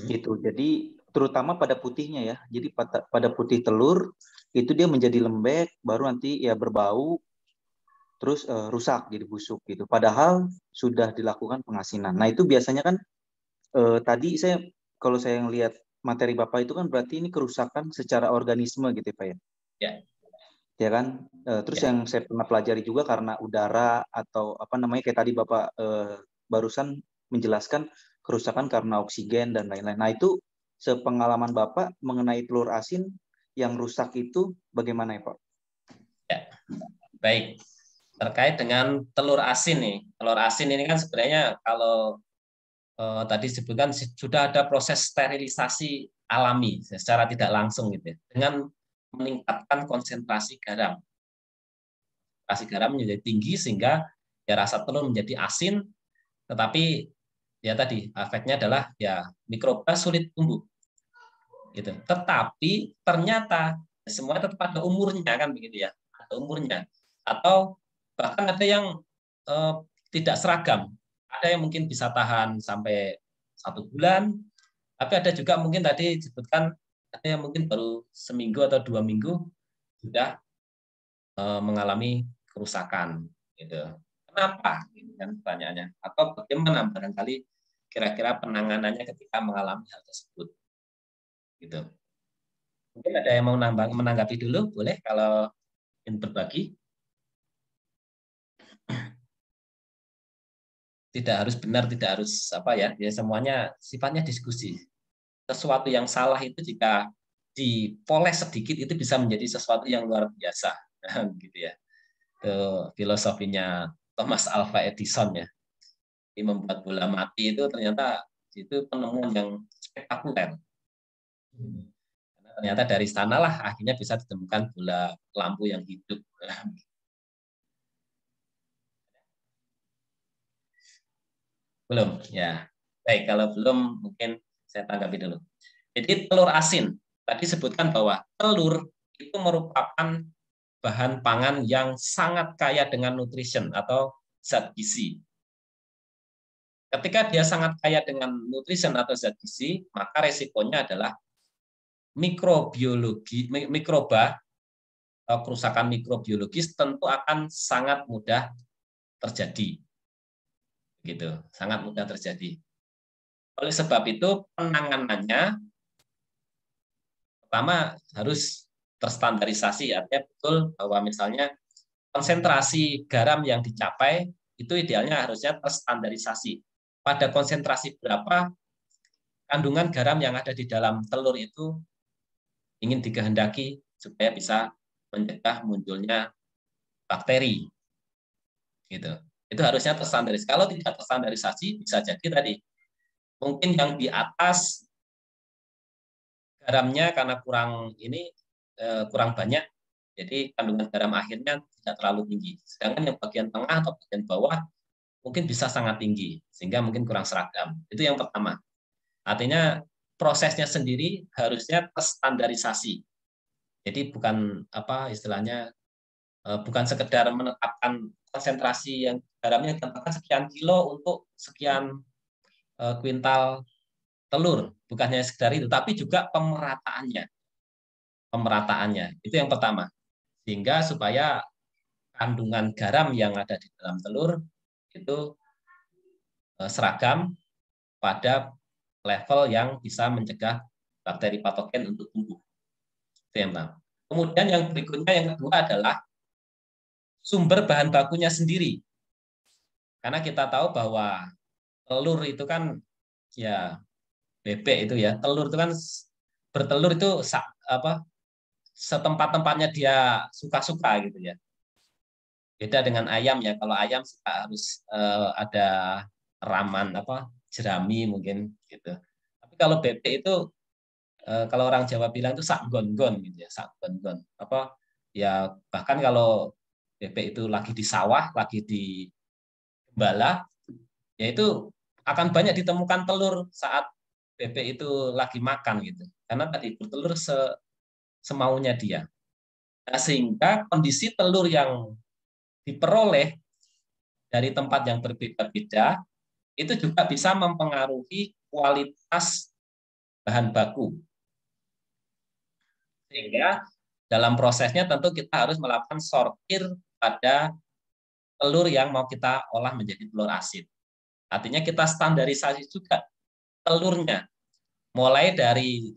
Gitu. Jadi terutama pada putihnya ya. Jadi pada putih telur itu dia menjadi lembek, baru nanti ya berbau, terus rusak jadi busuk gitu. Padahal sudah dilakukan pengasinan. Nah itu biasanya kan tadi kalau saya lihat materi Bapak itu kan berarti ini kerusakan secara organisme gitu Pak ya. Ya. Ya kan. Terus yang saya pernah pelajari juga karena udara atau apa namanya kayak tadi Bapak barusan menjelaskan kerusakan karena oksigen dan lain-lain. Nah itu sepengalaman Bapak mengenai telur asin yang rusak itu bagaimana ya Pak? Ya. Baik. Terkait dengan telur asin nih. Telur asin ini kan sebenarnya kalau tadi disebutkan sudah ada proses sterilisasi alami secara tidak langsung gitu ya, dengan meningkatkan konsentrasi garam. Konsentrasi garam menjadi tinggi sehingga ya rasa telur menjadi asin, tetapi ya tadi efeknya adalah ya mikroba sulit tumbuh. Gitu. Tetapi ternyata semua tetap ada umurnya kan begitu ya, ada umurnya. Atau bahkan ada yang tidak seragam. Ada yang mungkin bisa tahan sampai 1 bulan, tapi ada juga mungkin tadi disebutkan ada yang mungkin baru seminggu atau 2 minggu sudah mengalami kerusakan. Gitu. Kenapa? Ini kan pertanyaannya. Atau bagaimana barangkali kira-kira penanganannya ketika mengalami hal tersebut. Gitu. Mungkin ada yang mau menanggapi dulu, boleh kalau ingin berbagi. Tidak harus benar, tidak harus apa ya, ya semuanya sifatnya diskusi. Sesuatu yang salah itu jika dipoles sedikit itu bisa menjadi sesuatu yang luar biasa, gitu ya. Itu filosofinya Thomas Alva Edison ya. Ini membuat bola mati itu ternyata itu penemuan yang spektakuler. Karena ternyata dari sanalah akhirnya bisa ditemukan bola lampu yang hidup. Belum, ya. Baik, kalau belum mungkin saya tanggapi dulu. Jadi telur asin, tadi sebutkan bahwa telur itu merupakan bahan pangan yang sangat kaya dengan nutrition atau zat gizi. Ketika dia sangat kaya dengan nutrition atau zat gizi, maka resikonya adalah mikroba, kerusakan mikrobiologis tentu akan sangat mudah terjadi. Gitu, sangat mudah terjadi. Oleh sebab itu penanganannya pertama harus terstandarisasi, artinya betul bahwa misalnya konsentrasi garam yang dicapai itu idealnya harusnya terstandarisasi. Pada konsentrasi berapa kandungan garam yang ada di dalam telur itu ingin dikehendaki supaya bisa mencegah munculnya bakteri. Gitu. Itu harusnya terstandarisasi. Kalau tidak terstandarisasi bisa jadi tadi mungkin yang di atas garamnya karena kurang banyak, jadi kandungan garam akhirnya tidak terlalu tinggi. Sedangkan yang bagian tengah atau bagian bawah mungkin bisa sangat tinggi, sehingga mungkin kurang seragam. Itu yang pertama. Artinya prosesnya sendiri harusnya terstandarisasi. Jadi bukan apa istilahnya, bukan sekedar menetapkan konsentrasi yang garamnya ditambahkan sekian kilo untuk sekian kuintal telur, bukannya sekedar itu, tapi juga pemerataannya itu yang pertama, sehingga supaya kandungan garam yang ada di dalam telur itu seragam pada level yang bisa mencegah bakteri patogen untuk tumbuh. Itu yang pertama. Kemudian yang berikutnya, yang kedua adalah sumber bahan bakunya sendiri. Karena kita tahu bahwa telur itu kan ya bebek itu ya, telur itu kan bertelur itu apa setempat-tempatnya dia suka-suka gitu ya. Beda dengan ayam ya, kalau ayam harus ada raman apa jerami mungkin gitu. Tapi kalau bebek itu kalau orang Jawa bilang itu sak gon-gon gitu ya, sak gon-gon. Apa ya, bahkan kalau bebek itu lagi di sawah, lagi di gembala, ya itu akan banyak ditemukan telur saat bebek itu lagi makan gitu. Karena tadi bertelur semaunya dia. Nah, sehingga kondisi telur yang diperoleh dari tempat yang berbeda-beda itu juga bisa mempengaruhi kualitas bahan baku. Sehingga dalam prosesnya tentu kita harus melakukan sortir pada telur yang mau kita olah menjadi telur asin. Artinya kita standarisasi juga telurnya, mulai dari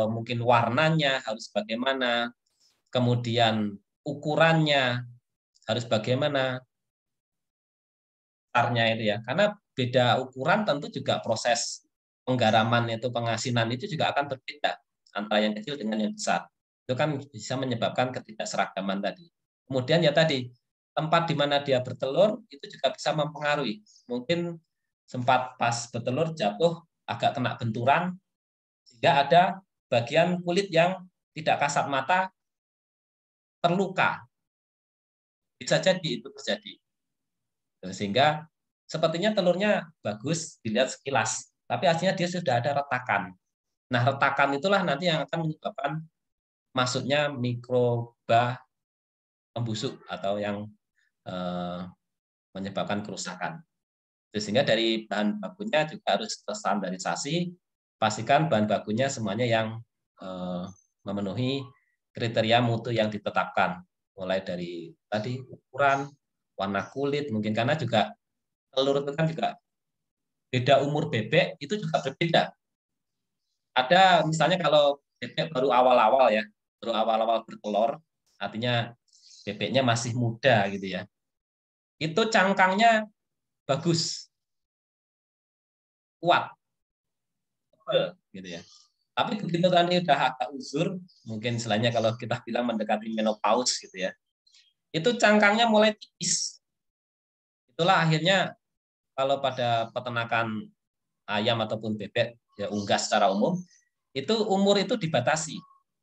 mungkin warnanya harus bagaimana, kemudian ukurannya harus bagaimana, besarnya itu ya. Karena beda ukuran tentu juga proses penggaraman itu, pengasinan itu juga akan berbeda antara yang kecil dengan yang besar. Itu kan bisa menyebabkan ketidakseragaman tadi. Kemudian ya tadi, tempat di mana dia bertelur itu juga bisa mempengaruhi. Mungkin sempat pas bertelur jatuh agak kena benturan, sehingga ada bagian kulit yang tidak kasat mata terluka. Bisa jadi itu terjadi. Sehingga sepertinya telurnya bagus dilihat sekilas, tapi aslinya dia sudah ada retakan. Nah, retakan itulah nanti yang akan menyebabkan masuknya mikroba pembusuk atau yang menyebabkan kerusakan. Sehingga dari bahan bakunya juga harus terstandarisasi, pastikan bahan bakunya semuanya yang memenuhi kriteria mutu yang ditetapkan, mulai dari tadi ukuran, warna kulit, mungkin karena juga telur itu kan juga beda, umur bebek itu juga berbeda. Ada misalnya kalau bebek baru awal-awal ya, baru awal-awal bertelur, artinya bebeknya masih muda gitu ya. Itu cangkangnya bagus, kuat, gitu ya. Tapi begitu tadi udah agak uzur, mungkin istilahnya kalau kita bilang mendekati menopause gitu ya, itu cangkangnya mulai tipis. Itulah akhirnya kalau pada peternakan ayam ataupun bebek ya unggas secara umum, itu umur itu dibatasi.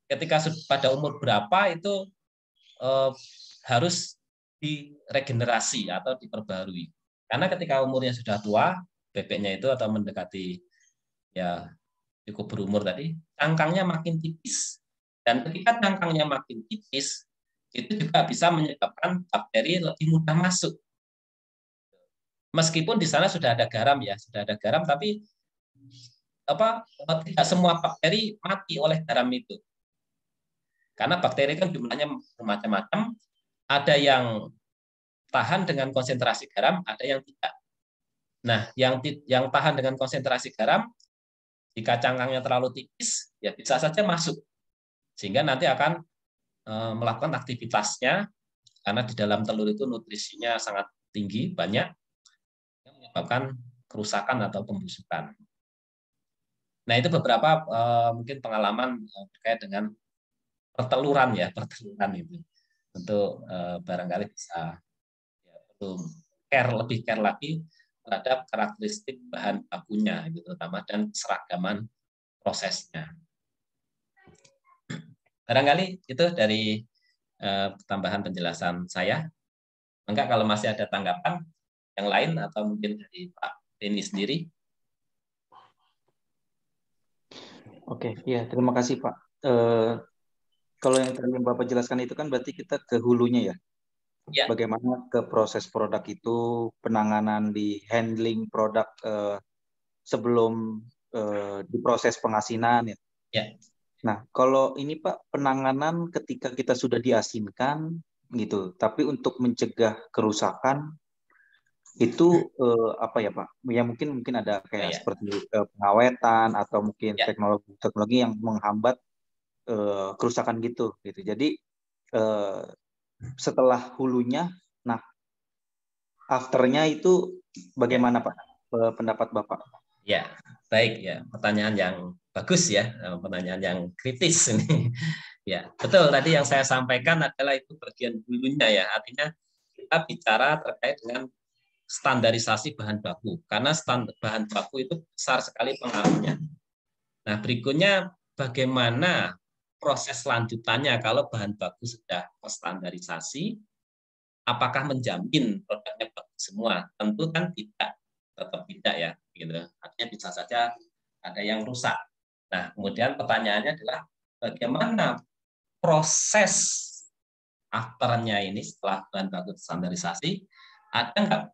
Ketika pada umur berapa itu harus diregenerasi atau diperbarui. Karena ketika umurnya sudah tua, bebeknya itu atau mendekati ya cukup berumur tadi, cangkangnya makin tipis. Dan ketika cangkangnya makin tipis, itu juga bisa menyebabkan bakteri lebih mudah masuk. Meskipun di sana sudah ada garam ya, sudah ada garam, tapi tidak semua bakteri mati oleh garam itu. Karena bakteri kan jumlahnya bermacam-macam, ada yang tahan dengan konsentrasi garam, ada yang tidak. Nah, yang tahan dengan konsentrasi garam, jika cangkangnya terlalu tipis, ya bisa saja masuk. Sehingga nanti akan melakukan aktivitasnya, karena di dalam telur itu nutrisinya sangat tinggi, banyak, yang menyebabkan kerusakan atau pembusukan. Nah, itu beberapa mungkin pengalaman terkait dengan perteluran ya, perteluran itu. Untuk barangkali bisa ya, perlu lebih care lagi terhadap karakteristik bahan bakunya, itu terutama, dan seragaman prosesnya. Barangkali itu dari tambahan penjelasan saya. Enggak, kalau masih ada tanggapan yang lain atau mungkin dari Pak Denny sendiri. Oke, ya terima kasih Pak. Kalau yang tadi Bapak jelaskan itu kan berarti kita ke hulunya ya. Ya. Bagaimana ke proses produk itu, penanganan di handling produk sebelum diproses pengasinan ya. Ya. Nah, kalau ini Pak, penanganan ketika kita sudah diasinkan gitu, tapi untuk mencegah kerusakan itu apa ya Pak? Ya mungkin ada kayak Ya. seperti pengawetan atau mungkin Ya. teknologi yang menghambat kerusakan gitu. Jadi setelah hulunya, nah afternya itu bagaimana Pak? Pendapat Bapak? Ya, baik ya. Pertanyaan yang bagus ya, pertanyaan yang kritis ini. Ya, betul. Tadi yang saya sampaikan adalah itu bagian hulunya ya. Artinya kita bicara terkait dengan standarisasi bahan baku, karena bahan baku itu besar sekali pengaruhnya. Nah, berikutnya bagaimana proses lanjutannya kalau bahan baku sudah terstandarisasi, apakah menjamin produknya bagus semua? Tentu kan tidak, tetap tidak ya. Gitu. Artinya bisa saja ada yang rusak. Nah, kemudian pertanyaannya adalah bagaimana proses afternya ini setelah bahan baku standarisasi, ada nggak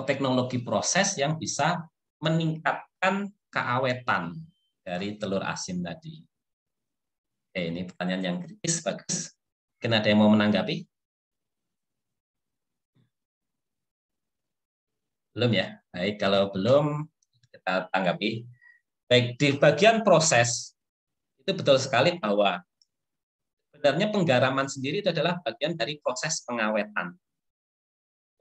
teknologi proses yang bisa meningkatkan keawetan dari telur asin tadi? Oke, ini pertanyaan yang kritis, bagus. Mungkin ada yang mau menanggapi? Belum ya? Baik, kalau belum, kita tanggapi. Baik, di bagian proses, itu betul sekali bahwa sebenarnya penggaraman sendiri itu adalah bagian dari proses pengawetan.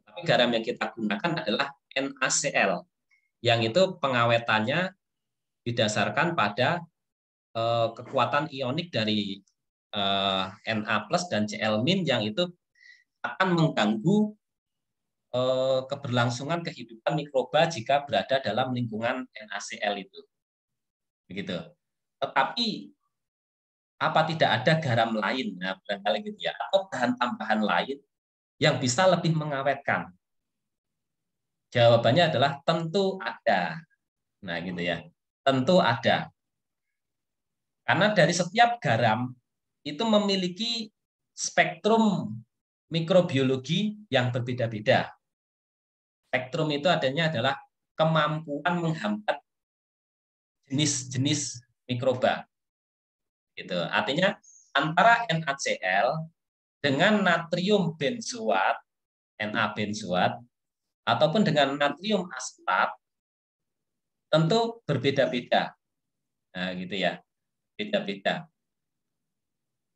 Tapi garam yang kita gunakan adalah NaCl, yang itu pengawetannya didasarkan pada kekuatan ionik dari Na+ dan Cl- yang itu akan mengganggu keberlangsungan kehidupan mikroba jika berada dalam lingkungan NaCl itu. Begitu. Tetapi apa tidak ada garam lain, nah, barangkali gitu ya, atau bahan tambahan lain yang bisa lebih mengawetkan? Jawabannya adalah tentu ada. Nah, gitu ya. Tentu ada. Karena dari setiap garam itu memiliki spektrum mikrobiologi yang berbeda-beda. Spektrum itu adanya adalah kemampuan menghambat jenis-jenis mikroba. Gitu. Artinya antara NaCl dengan natrium benzoat, Na benzoat, ataupun dengan natrium asetat tentu berbeda-beda. Nah, gitu ya. Beda-beda.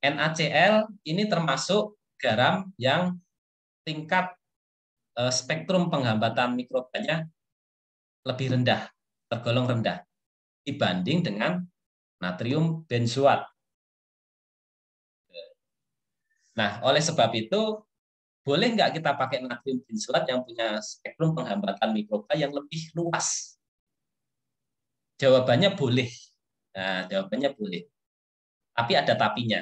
NaCl ini termasuk garam yang tingkat spektrum penghambatan mikrobanya lebih rendah, tergolong rendah dibanding dengan natrium benzoat. Nah, oleh sebab itu boleh nggak kita pakai natrium benzoat yang punya spektrum penghambatan mikroba yang lebih luas? Jawabannya boleh. Nah, jawabannya boleh. Tapi ada tapinya.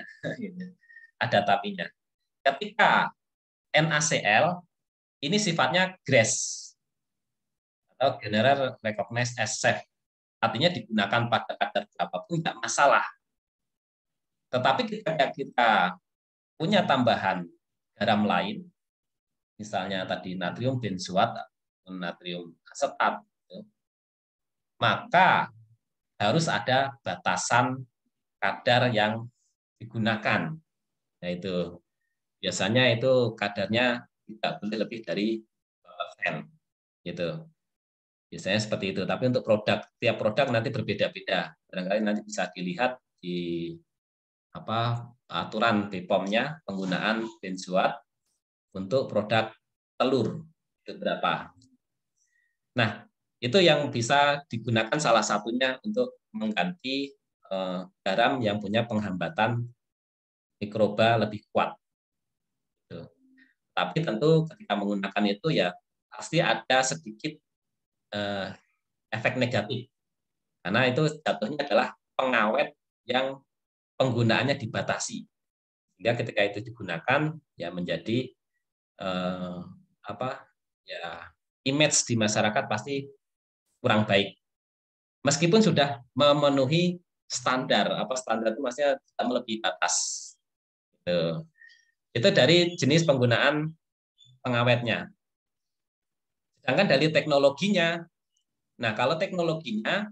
Ada tapinya. Ketika NaCl ini sifatnya GRAS atau General Recognized as Safe. Artinya digunakan pada kadar berapapun tidak masalah. Tetapi ketika kita punya tambahan garam lain, misalnya tadi natrium benzoat atau natrium asetat, maka harus ada batasan kadar yang digunakan. Yaitu biasanya itu kadarnya tidak boleh lebih dari 2%. Gitu. Biasanya seperti itu. Tapi untuk tiap produk nanti berbeda-beda. Barangkali nanti bisa dilihat di aturan BPOM-nya penggunaan benzoat untuk produk telur itu berapa. Nah, itu yang bisa digunakan salah satunya untuk mengganti garam yang punya penghambatan mikroba lebih kuat. Tapi tentu ketika menggunakan itu ya pasti ada sedikit efek negatif. Karena itu jatuhnya adalah pengawet yang penggunaannya dibatasi. Sehingga ketika itu digunakan ya menjadi image di masyarakat pasti kurang baik. Meskipun sudah memenuhi standar, standar itu maksudnya melebihi batas Tuh. Itu dari jenis penggunaan pengawetnya. Sedangkan dari teknologinya, nah kalau teknologinya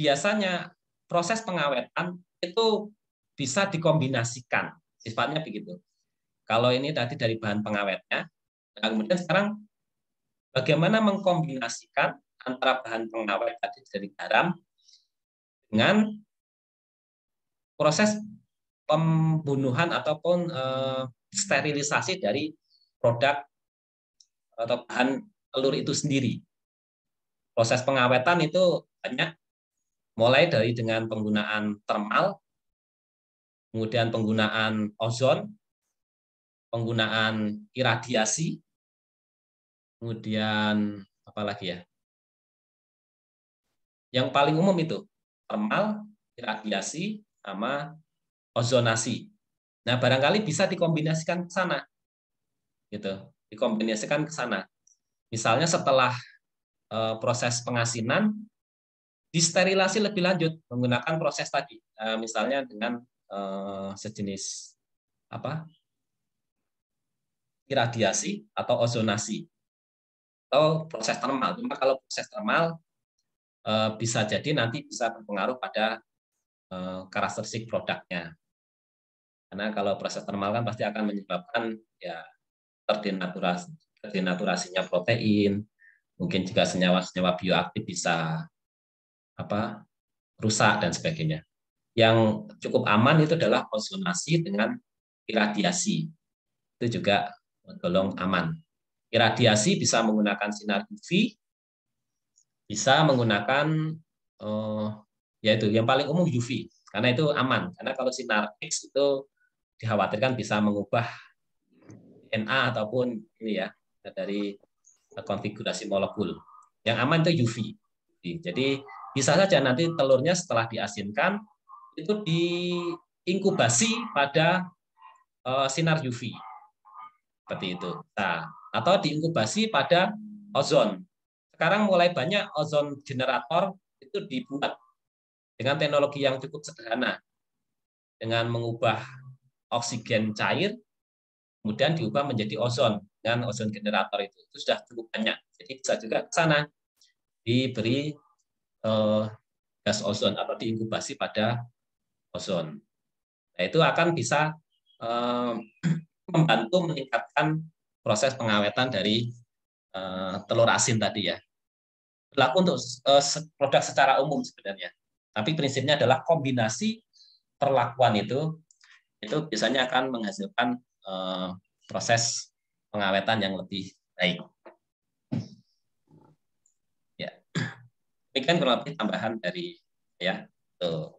biasanya proses pengawetan itu bisa dikombinasikan, sifatnya begitu. Kalau ini tadi dari bahan pengawetnya, nah kemudian sekarang bagaimana mengkombinasikan antara bahan pengawet tadi dari garam dengan proses pembunuhan ataupun sterilisasi dari produk atau bahan telur itu sendiri. Proses pengawetan itu banyak, mulai dari dengan penggunaan termal, kemudian penggunaan ozon, penggunaan iradiasi, kemudian apa lagi ya? Yang paling umum itu termal, iradiasi, sama ozonasi. Nah, barangkali bisa dikombinasikan ke sana. Gitu. Dikombinasikan ke sana. Misalnya setelah proses pengasinan, disterilasi lebih lanjut menggunakan proses tadi. Misalnya dengan sejenis apa? Iradiasi atau ozonasi. Atau proses termal. Cuma kalau proses termal bisa jadi nanti bisa berpengaruh pada karakteristik produknya. Karena kalau proses termal kan pasti akan menyebabkan ya terdenaturasinya protein, mungkin juga senyawa-senyawa bioaktif bisa rusak dan sebagainya. Yang cukup aman itu adalah ozonasi dengan iradiasi. Itu juga tergolong aman. Iradiasi bisa menggunakan sinar UV, bisa menggunakan yaitu yang paling umum UV, karena itu aman. Karena kalau sinar X itu dikhawatirkan bisa mengubah DNA ataupun ini ya dari konfigurasi molekul. Yang aman itu UV. Jadi bisa saja nanti telurnya setelah diasinkan itu diinkubasi pada sinar UV. Seperti itu. Nah, atau diinkubasi pada ozon. Sekarang mulai banyak ozon generator itu dibuat dengan teknologi yang cukup sederhana. Dengan mengubah oksigen cair, kemudian diubah menjadi ozon dengan ozon generator itu sudah cukup banyak. Jadi bisa juga ke sana diberi gas ozon atau diinkubasi pada ozon. Nah, itu akan bisa membantu meningkatkan proses pengawetan dari telur asin tadi ya. Berlaku untuk produk secara umum sebenarnya. Tapi prinsipnya adalah kombinasi perlakuan itu biasanya akan menghasilkan proses pengawetan yang lebih baik. Ya, demikian kurang lebih tambahan dari ya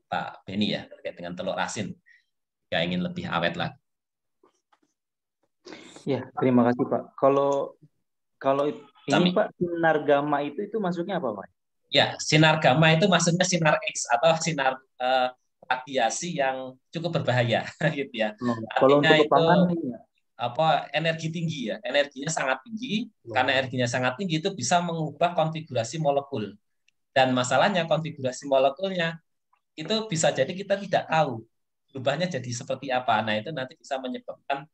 Pak Beni ya terkait dengan telur asin. Jika ingin lebih awet lagi. Ya, terima kasih Pak. Kalau ini Pak, sinar gamma itu maksudnya apa Pak? Ya, sinar gamma itu maksudnya sinar X atau sinar radiasi yang cukup berbahaya gitu ya. Kalau untuk kepangan energi tinggi ya, energinya sangat tinggi. Karena energinya sangat tinggi itu bisa mengubah konfigurasi molekul. Dan masalahnya konfigurasi molekulnya itu bisa jadi kita tidak tahu berubahnya jadi seperti apa. Nah, itu nanti bisa menyebabkan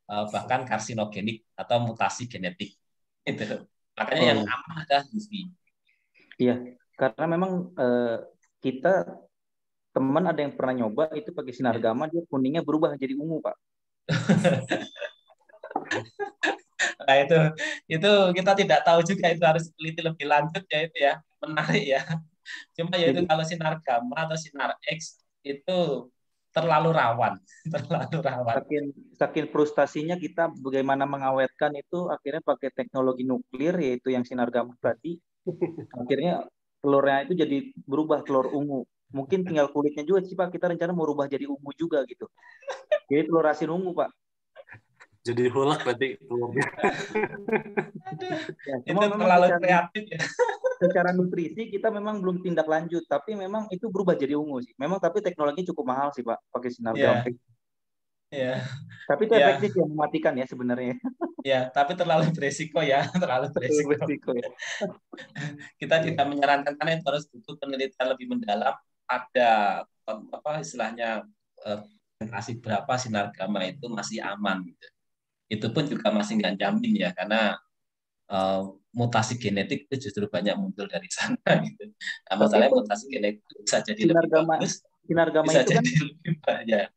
bahkan karsinogenik atau mutasi genetik. Itu. Makanya yang aman adalah UV. Iya, karena memang kita teman ada yang pernah nyoba itu pakai sinar gamma, dia kuningnya berubah jadi ungu, Pak. Nah, itu kita tidak tahu juga, itu harus teliti lebih lanjut ya, itu ya menarik ya. Cuma ya itu kalau sinar gamma atau sinar X itu terlalu rawan. Saking frustasinya kita bagaimana mengawetkan itu akhirnya pakai teknologi nuklir yaitu yang sinar gamma tadi. Akhirnya telurnya itu jadi berubah telur ungu. Mungkin tinggal kulitnya juga sih Pak, kita rencana mau rubah jadi ungu juga gitu. Jadi telur asin ungu Pak. Jadi hulak berarti telurnya. Ya, cuma itu terlalu kreatif ya. Secara nutrisi kita memang belum tindak lanjut, tapi memang itu berubah jadi ungu sih. Memang tapi teknologi cukup mahal sih Pak, pakai sinar gamma. Iya. Tapi itu efektif yang mematikan ya sebenarnya. Ya, tapi terlalu beresiko ya, terlalu beresiko ya. Kita tidak menyarankan, karena itu harus butuh penelitian lebih mendalam. Ada istilahnya generasi berapa sinar gamma itu masih aman gitu. Itu pun juga masih nggak jamin ya, karena mutasi genetik itu justru banyak muncul dari sana gitu. Nah, Tapi masalahnya Pak, mutasi genetik itu bisa jadi sinar lebih gamma bagus, sinar gamma bisa itu kan, jadi lebih banyak.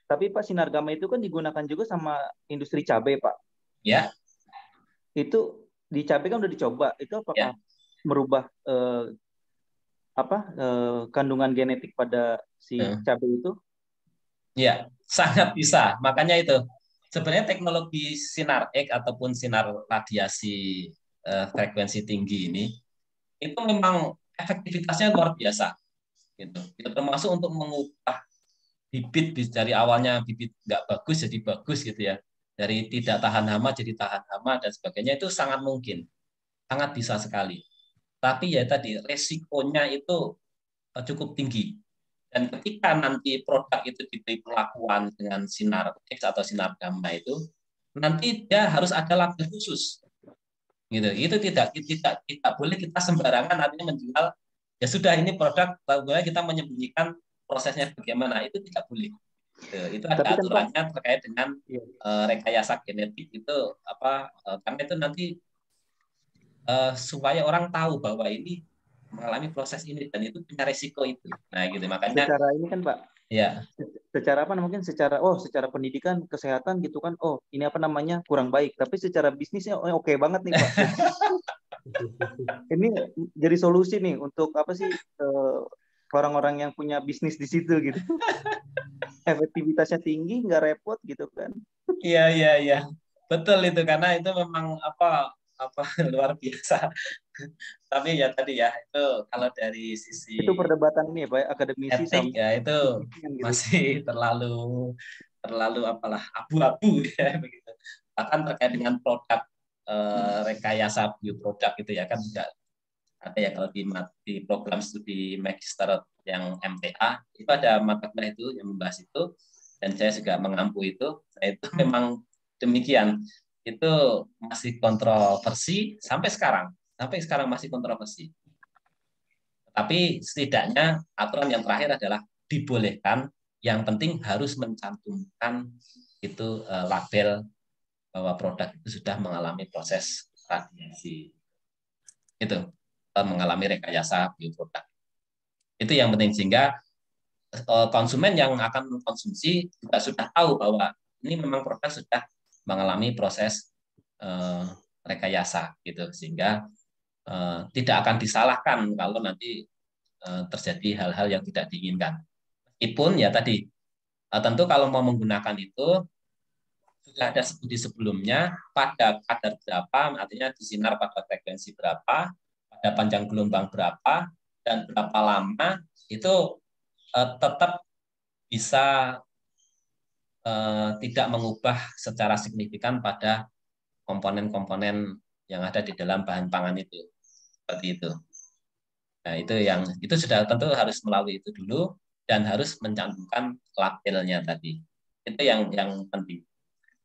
tapi Pak, sinar gamma itu kan digunakan juga sama industri cabai, Pak. Ya, Itu di cabai kan udah dicoba. Itu apakah ya, merubah kandungan genetik pada si eh, cabai itu? ya, sangat bisa. Makanya itu sebenarnya teknologi sinar X ataupun sinar radiasi frekuensi tinggi ini itu memang efektivitasnya luar biasa gitu. Itu termasuk untuk mengubah bibit dari awalnya bibit nggak bagus jadi bagus gitu ya. Dari tidak tahan hama jadi tahan hama dan sebagainya itu sangat mungkin, sangat bisa sekali. Tapi ya tadi resikonya itu cukup tinggi. Dan ketika nanti produk itu diberi perlakuan dengan sinar X atau sinar gamma itu, nanti dia harus ada label khusus. Gitu. Itu tidak boleh kita sembarangan artinya menjual ya sudah ini produk, bagaimana kita menyembunyikan prosesnya bagaimana, itu tidak boleh. Itu ada Tapi kan Pak, aturannya terkait dengan iya. rekayasa genetik itu karena itu nanti supaya orang tahu bahwa ini mengalami proses ini dan itu punya resiko itu. Nah, gitu. Makanya Secara ini kan Pak, ya, secara apa mungkin secara pendidikan kesehatan gitu kan, oh ini apa namanya kurang baik, tapi secara bisnisnya oke banget nih Pak. Ini jadi solusi nih untuk apa sih orang-orang yang punya bisnis di situ gitu. Efektivitasnya tinggi, nggak repot gitu kan. iya, iya, iya. Betul itu karena itu memang apa luar biasa. Tapi ya tadi ya itu kalau dari sisi Itu perdebatan ini ya Pak, akademisi etik sama ya itu bisnismen gitu. masih terlalu terlalu apalah abu-abu ya begitu. Bahkan terkait dengan produk rekayasa bioproduk itu ya kan juga ada ya kalau di program studi magister yang MTA itu ada mata kuliah itu yang membahas itu dan saya juga mengampu itu. Saya itu memang demikian. Itu masih kontroversi sampai sekarang masih kontroversi. Tapi setidaknya aturan yang terakhir adalah dibolehkan, yang penting harus mencantumkan itu label bahwa produk itu sudah mengalami proses radiasi. Itu mengalami rekayasa bioproduk. Itu yang penting sehingga konsumen yang akan mengkonsumsi juga sudah tahu bahwa ini memang produk sudah mengalami proses rekayasa gitu sehingga tidak akan disalahkan kalau nanti terjadi hal-hal yang tidak diinginkan. Meskipun ya tadi tentu kalau mau menggunakan itu sudah ada studi sebelumnya pada kadar berapa, artinya disinar pada frekuensi berapa, pada panjang gelombang berapa, dan berapa lama itu tetap bisa tidak mengubah secara signifikan pada komponen-komponen yang ada di dalam bahan pangan itu. Seperti itu. Nah, itu sudah tentu harus melalui itu dulu dan harus mencantumkan labelnya tadi. Itu yang penting.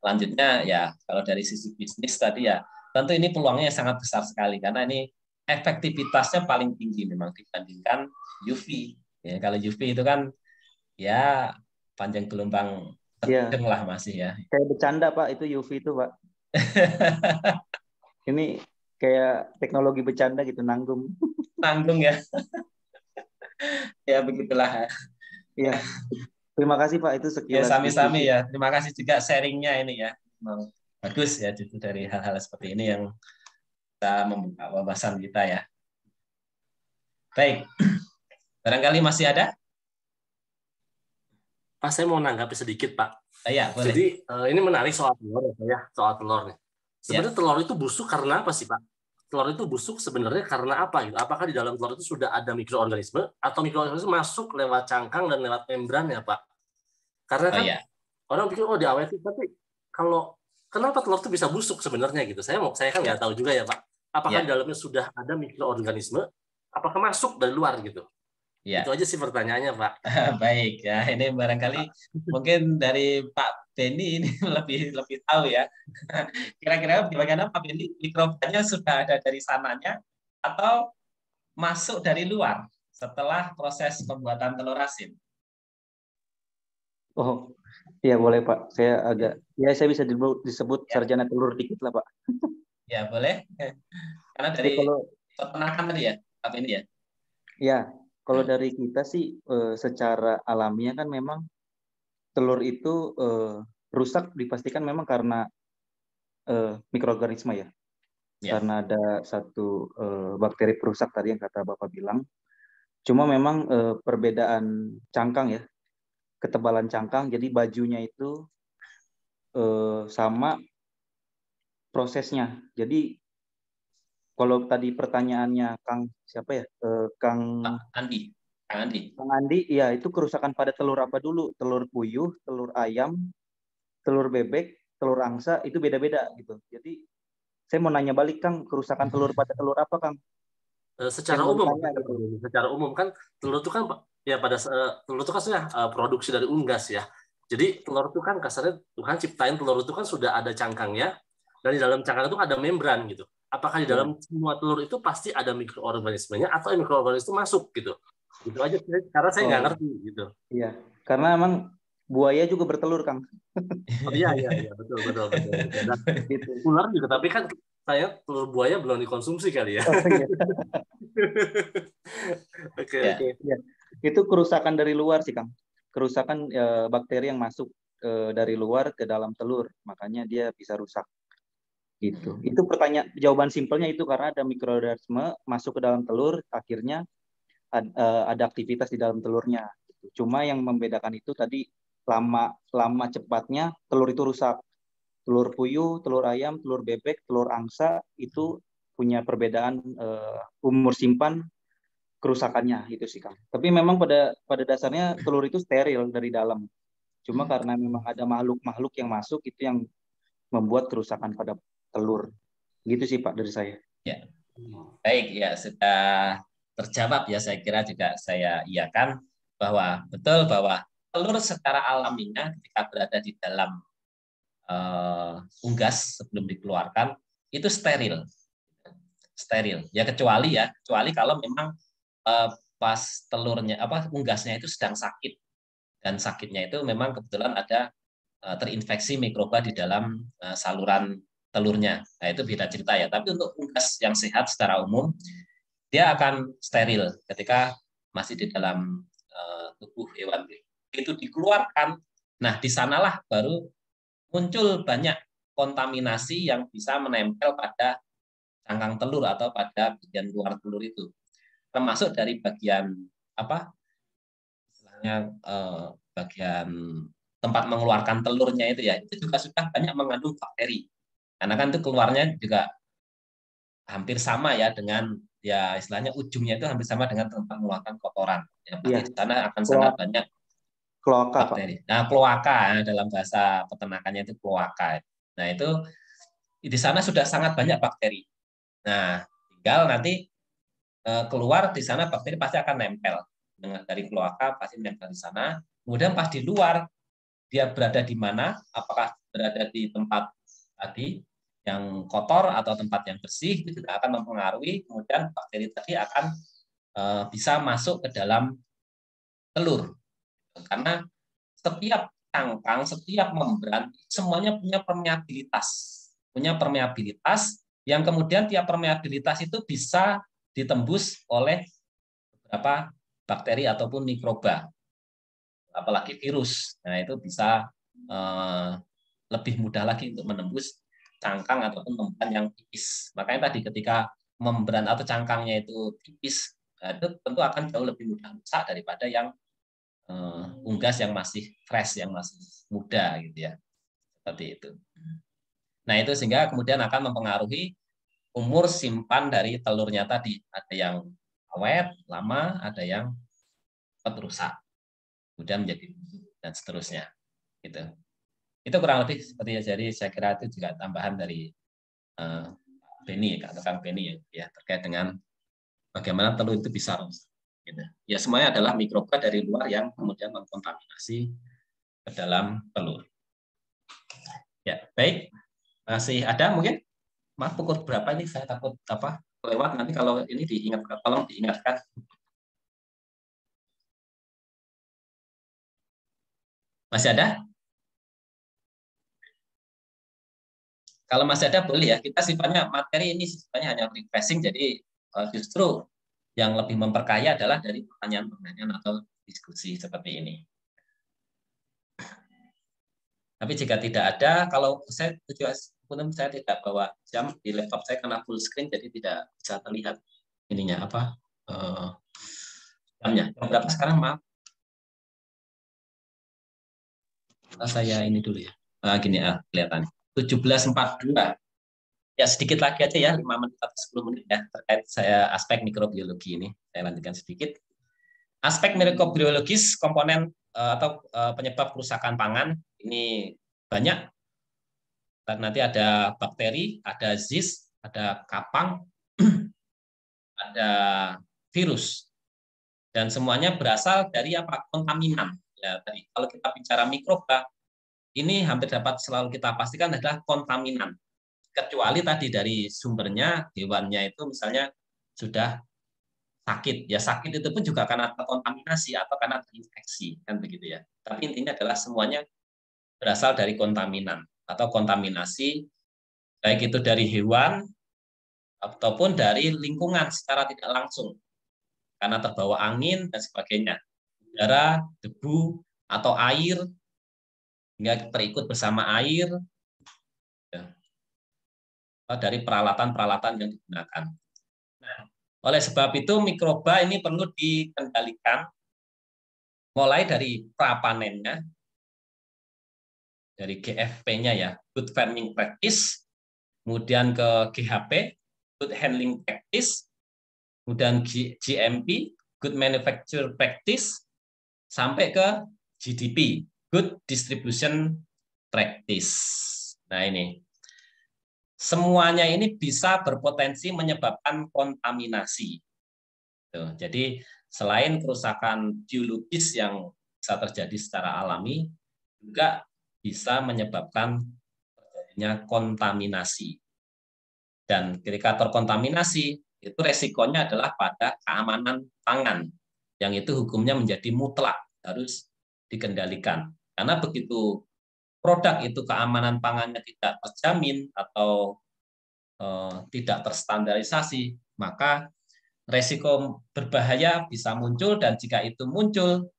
Selanjutnya ya kalau dari sisi bisnis tadi ya tentu ini peluangnya sangat besar sekali karena ini efektivitasnya paling tinggi memang dibandingkan UV. Ya, kalau UV itu kan ya panjang gelombang Ya, sedang lah masih ya. kayak bercanda Pak itu UV itu Pak. Ini kayak teknologi bercanda gitu, nanggung. Tanggung ya. Ya begitulah. Iya. Terima kasih Pak, itu Ya sekilas sami-sami diskusi. ya. Terima kasih juga sharingnya ini ya. Memang bagus ya justru dari hal-hal seperti ini yang kita membuka wawasan kita ya. Baik. Barangkali masih ada? Pak, saya mau nanggapi sedikit, Pak. Ya, boleh. Jadi ini menarik soal telur ya, soal telur nih. Sebenarnya Ya. telur itu busuk karena apa sih, Pak? Telur itu busuk sebenarnya karena apa gitu? Apakah di dalam telur itu sudah ada mikroorganisme atau mikroorganisme masuk lewat cangkang dan lewat membran ya, Pak? Karena Oh kan ya. orang pikir oh diawetin, tapi kalau kenapa telur itu bisa busuk sebenarnya gitu? Saya kan nggak tahu juga ya, Pak. Apakah di Ya. dalamnya sudah ada mikroorganisme? Apakah masuk dari luar gitu? Itu Ya. aja sih pertanyaannya, Pak. Baik ya. Ini barangkali mungkin dari Pak Beni ini lebih lebih tahu ya. Kira-kira bagaimana Pak Beni, mikrobanya sudah ada dari sananya atau masuk dari luar setelah proses pembuatan telur asin? Oh, Iya boleh Pak. Saya bisa disebut sarjana telur dikit lah Pak. Ya, boleh. Karena Jadi dari kalau peternakan tadi ya, apa ini ya? ya kalau dari kita sih secara alamiah kan memang telur itu rusak dipastikan memang karena mikroorganisme ya. Ya. Karena ada satu bakteri perusak tadi yang kata Bapak bilang. Cuma memang perbedaan cangkang ya, ketebalan cangkang. Jadi bajunya itu sama prosesnya. Jadi kalau tadi pertanyaannya Kang siapa ya? Kang Andi. Kang Andi. Kang Andi, ya itu kerusakan pada telur apa dulu? Telur puyuh, telur ayam, telur bebek, telur angsa itu beda-beda gitu. Jadi saya mau nanya balik Kang, kerusakan telur pada telur apa Kang? Yang Secara mau umum, ditanya gitu. secara umum kan telur itu kan ya telur itu kan sebenarnya produksi dari unggas ya. Jadi telur itu kan kasarnya Tuhan ciptain telur itu kan sudah ada cangkangnya dan di dalam cangkang itu ada membran gitu. Apakah di dalam semua telur itu pasti ada mikroorganismenya atau mikroorganisme itu masuk gitu? Itu aja karena saya nggak ngerti gitu. Iya, karena emang buaya juga bertelur Kang. Oh iya betul. Dan Gitu. ular juga tapi kan saya telur buaya belum dikonsumsi kali ya. Oh, iya. Oke. Ya. Itu kerusakan dari luar sih Kang. Kerusakan bakteri yang masuk dari luar ke dalam telur, makanya dia bisa rusak. Gitu. Itu jawaban simpelnya itu karena ada mikroorganisme masuk ke dalam telur, akhirnya ada aktivitas di dalam telurnya. Cuma yang membedakan itu tadi lama cepatnya telur itu rusak. Telur puyuh, telur ayam, telur bebek, telur angsa itu punya perbedaan umur simpan kerusakannya itu sih Kang. Tapi memang pada dasarnya telur itu steril dari dalam. Cuma karena memang ada makhluk-makhluk yang masuk itu yang membuat kerusakan pada telur. Gitu sih Pak dari saya. Ya. Baik, ya sudah terjawab ya, saya kira juga saya iakan bahwa betul bahwa telur secara alaminya ketika berada di dalam unggas sebelum dikeluarkan itu steril ya, kecuali kalau memang pas telurnya unggasnya itu sedang sakit, dan sakitnya itu memang kebetulan ada terinfeksi mikroba di dalam saluran telurnya. Nah, itu beda cerita ya. Tapi untuk unggas yang sehat secara umum dia akan steril ketika masih di dalam tubuh hewan. Itu dikeluarkan, nah di sanalah baru muncul banyak kontaminasi yang bisa menempel pada cangkang telur atau pada bagian luar telur itu, termasuk dari bagian bagian tempat mengeluarkan telurnya itu ya, itu juga sudah banyak mengandung bakteri, karena kan itu keluarnya juga hampir sama ya dengan ya istilahnya ujungnya itu hampir sama dengan tempat mengeluarkan kotoran. Ya, pasti di sana akan sangat banyak kloaka, bakteri. Pak. Nah, kloaka dalam bahasa peternakannya itu kloaka. Nah, itu di sana sudah sangat banyak bakteri. Nah, tinggal nanti keluar di sana bakteri pasti akan nempel. Dari kloaka pasti nempel di sana. Kemudian pas di luar dia berada di mana? Apakah berada di tempat tadi yang kotor atau tempat yang bersih, itu juga akan mempengaruhi, kemudian bakteri tadi akan bisa masuk ke dalam telur. Karena setiap cangkang, setiap membran semuanya punya permeabilitas yang kemudian tiap permeabilitas itu bisa ditembus oleh beberapa bakteri ataupun mikroba, apalagi virus. Nah, itu bisa lebih mudah lagi untuk menembus cangkang ataupun membran yang tipis. Makanya tadi ketika membran atau cangkangnya itu tipis, itu tentu akan jauh lebih mudah rusak daripada yang unggas yang masih fresh, yang masih muda gitu ya. Seperti itu. Nah, itu sehingga kemudian akan mempengaruhi umur simpan dari telurnya tadi. Ada yang awet, lama, ada yang cepat rusak. Kemudian menjadi dan seterusnya. Gitu. Itu kurang lebih seperti ya. Jadi saya kira itu juga tambahan dari Beni, Kang Beni ya, terkait dengan bagaimana telur itu bisa rusak. Gitu. Ya, semuanya adalah mikroba dari luar yang kemudian mengkontaminasi ke dalam telur. Ya, baik. Masih ada mungkin? Maaf, pukul berapa ini? Saya takut lewat nanti kalau ini diingatkan, tolong diingatkan. Masih ada? Kalau masih ada boleh ya, kita sifatnya materi ini sifatnya hanya refreshing, jadi justru yang lebih memperkaya adalah dari pertanyaan-pertanyaan atau diskusi seperti ini. Tapi jika tidak ada, kalau saya saya tidak bawa jam di laptop saya karena full screen, jadi tidak bisa terlihat ininya apa jamnya. Jam berapa sekarang, maaf? Saya ini dulu ya. Gini kelihatan 17.42. Ya sedikit lagi aja ya, 5 menit atau 10 menit ya terkait saya aspek mikrobiologi ini. Saya lanjutkan sedikit. Aspek mikrobiologis komponen atau penyebab kerusakan pangan ini banyak. Nanti ada bakteri, ada yeast, ada kapang, ada virus, dan semuanya berasal dari apa? Kontaminan. Ya, tadi kalau kita bicara mikroba, ini hampir dapat selalu kita pastikan adalah kontaminan. Kecuali tadi dari sumbernya, hewannya itu misalnya sudah sakit. Ya sakit itu pun juga karena kontaminasi atau karena terinfeksi, kan begitu ya. Tapi intinya adalah semuanya berasal dari kontaminan atau kontaminasi, baik itu dari hewan ataupun dari lingkungan secara tidak langsung, karena terbawa angin dan sebagainya, udara, debu, atau air, hingga terikut bersama air, ya, dari peralatan-peralatan yang digunakan. Nah, oleh sebab itu mikroba ini perlu dikendalikan, mulai dari prapanennya, dari GFP-nya ya, Good Farming Practice, kemudian ke GHP, Good Handling Practice, kemudian GMP, Good Manufacture Practice, sampai ke GDP, Good Distribution Practice. Nah ini, semuanya ini bisa berpotensi menyebabkan kontaminasi. Jadi selain kerusakan biologis yang bisa terjadi secara alami, juga bisa menyebabkan terjadinya kontaminasi. Dan ketika terkontaminasi, itu resikonya adalah pada keamanan pangan, yang itu hukumnya menjadi mutlak, harus dikendalikan. Karena begitu produk itu keamanan pangannya tidak terjamin atau tidak terstandarisasi, maka resiko berbahaya bisa muncul, dan jika itu muncul,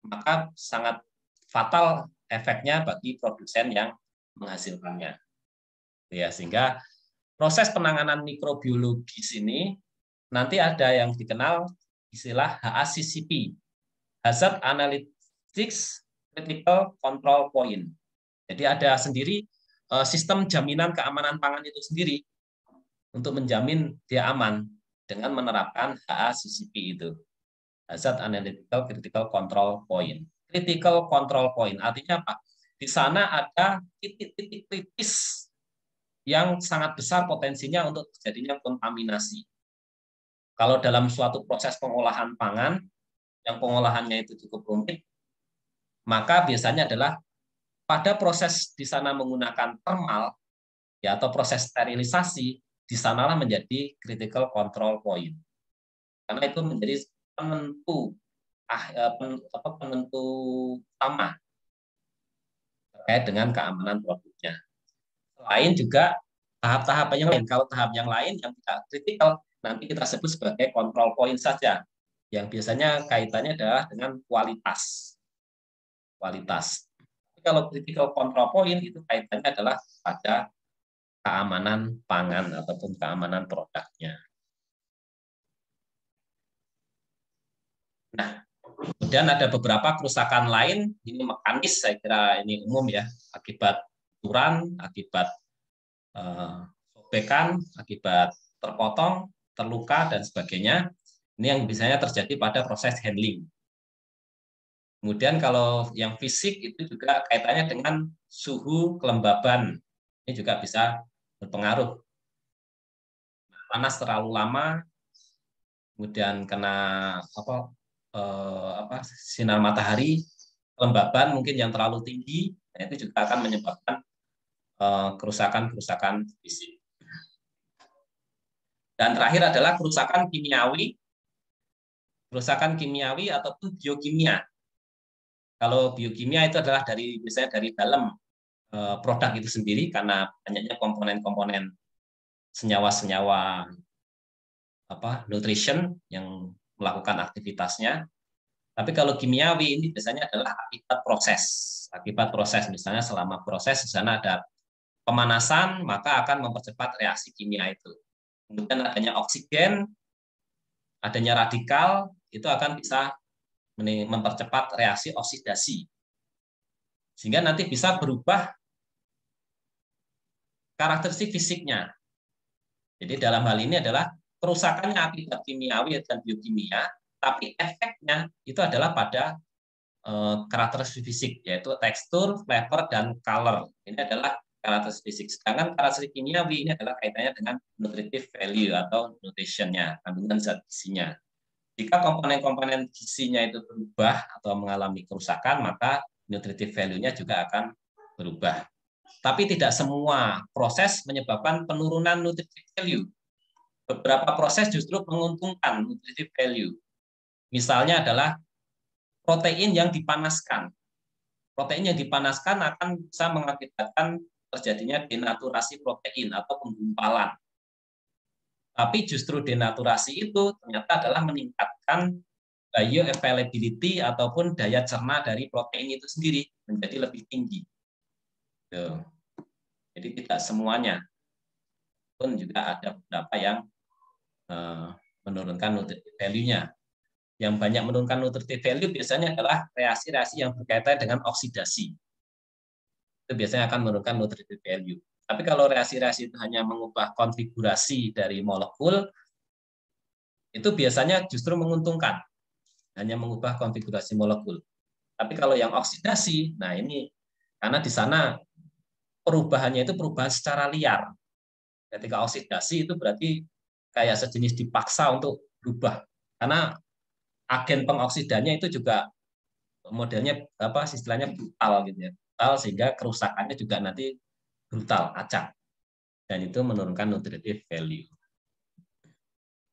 maka sangat fatal efeknya bagi produsen yang menghasilkannya. Ya, sehingga proses penanganan mikrobiologis ini nanti ada yang dikenal istilah HACCP, Hazard Analytics Critical Control Point. Jadi ada sendiri sistem jaminan keamanan pangan itu sendiri untuk menjamin dia aman dengan menerapkan HACCP itu, Hazard Analytical Critical Control Point. Critical Control Point artinya apa? Di sana ada titik-titik kritis yang sangat besar potensinya untuk terjadinya kontaminasi. Kalau dalam suatu proses pengolahan pangan, yang pengolahannya itu cukup rumit, maka biasanya adalah pada proses di sana menggunakan termal, ya, atau proses sterilisasi, di sanalah menjadi critical control point. Karena itu menjadi penentu utama terkait dengan keamanan produknya. Selain juga tahap-tahap yang lain. Kalau tahap yang lain yang tidak kritikal, nanti kita sebut sebagai control point saja, yang biasanya kaitannya adalah dengan kualitas. Tapi kalau critical control point itu kaitannya adalah pada keamanan pangan ataupun keamanan produknya. Nah, kemudian ada beberapa kerusakan lain, ini mekanis, saya kira ini umum ya, akibat benturan, akibat sobekan, akibat terpotong, terluka, dan sebagainya. Ini yang biasanya terjadi pada proses handling. Kemudian kalau yang fisik itu juga kaitannya dengan suhu kelembaban. Ini juga bisa berpengaruh. Panas terlalu lama, kemudian kena sinar matahari, kelembaban mungkin yang terlalu tinggi, nah itu juga akan menyebabkan kerusakan-kerusakan fisik. Dan terakhir adalah kerusakan kimiawi ataupun biokimia. Kalau biokimia itu adalah misalnya dari dalam, produk itu sendiri karena banyaknya komponen-komponen senyawa-senyawa nutrition yang melakukan aktivitasnya. Tapi kalau kimiawi ini biasanya adalah akibat proses. Akibat proses, misalnya selama proses di sana ada pemanasan, maka akan mempercepat reaksi kimia itu. Kemudian adanya oksigen, adanya radikal, itu akan bisa mempercepat reaksi oksidasi. Sehingga nanti bisa berubah karakteristik fisiknya. Jadi dalam hal ini adalah kerusakannya akibat kimiawi dan biokimia, tapi efeknya itu adalah pada karakteristik fisik, yaitu tekstur, flavor, dan color. Ini adalah karakteristik fisik. Sedangkan karakteristik kimiawi ini adalah kaitannya dengan nutritive value atau nutritionnya, kandungan zat gizinya. Jika komponen-komponen gizinya itu berubah atau mengalami kerusakan, maka nutritive value-nya juga akan berubah. Tapi tidak semua proses menyebabkan penurunan nutritive value. Beberapa proses justru menguntungkan nutritive value. Misalnya adalah protein yang dipanaskan. Protein yang dipanaskan akan bisa mengakibatkan terjadinya denaturasi protein atau penggumpalan. Tapi justru denaturasi itu ternyata adalah meningkatkan bioavailability ataupun daya cerna dari protein itu sendiri menjadi lebih tinggi. Jadi tidak semuanya, pun juga ada beberapa yang menurunkan nutritive value-nya. Yang banyak menurunkan nutritive value biasanya adalah reaksi-reaksi yang berkaitan dengan oksidasi. Itu biasanya akan menurunkan nutritive value. Tapi kalau reaksi-reaksi itu hanya mengubah konfigurasi dari molekul, itu biasanya justru menguntungkan. Hanya mengubah konfigurasi molekul. Tapi kalau yang oksidasi, nah ini karena di sana perubahannya itu perubahan secara liar. Ketika oksidasi itu berarti kayak sejenis dipaksa untuk berubah. Karena agen pengoksidannya itu juga modelnya istilahnya brutal gitu ya. Brutal sehingga kerusakannya juga nanti brutal, acak. Dan itu menurunkan nutritive value.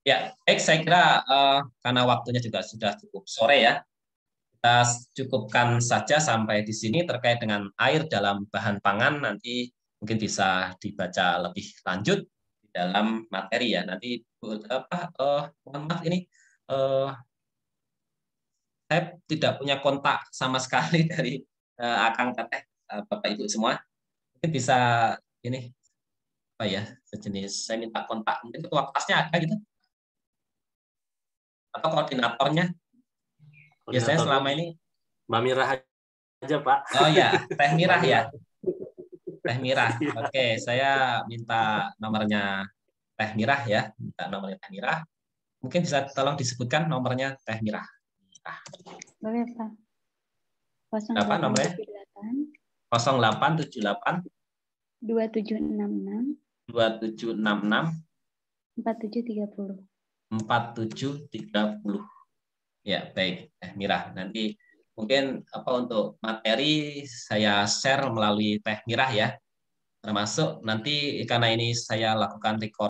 Ya, baik, saya kira karena waktunya juga sudah cukup sore ya. Kita cukupkan saja sampai di sini terkait dengan air dalam bahan pangan, nanti mungkin bisa dibaca lebih lanjut di dalam materi ya. Nanti mohon maaf ini saya tidak punya kontak sama sekali dari Akang Teteh, Bapak Ibu semua. Mungkin bisa ini sejenis saya minta kontak, mungkin ketua kelasnya ada gitu atau koordinatornya. Biasanya selama ini Mbak Mirah aja, Pak. Oh ya, Teh Mirah ya. Teh Mirah. Oke, saya minta nomornya Teh Mirah ya. Minta nomornya Teh Mirah. Mungkin bisa tolong disebutkan nomornya Teh Mirah. Boleh, Pak. Berapa nomornya? 0878 2766 4730. 4730. Ya, baik, Teh Mirah. Nanti mungkin untuk materi saya share melalui Teh Mirah ya. Termasuk nanti karena ini saya lakukan record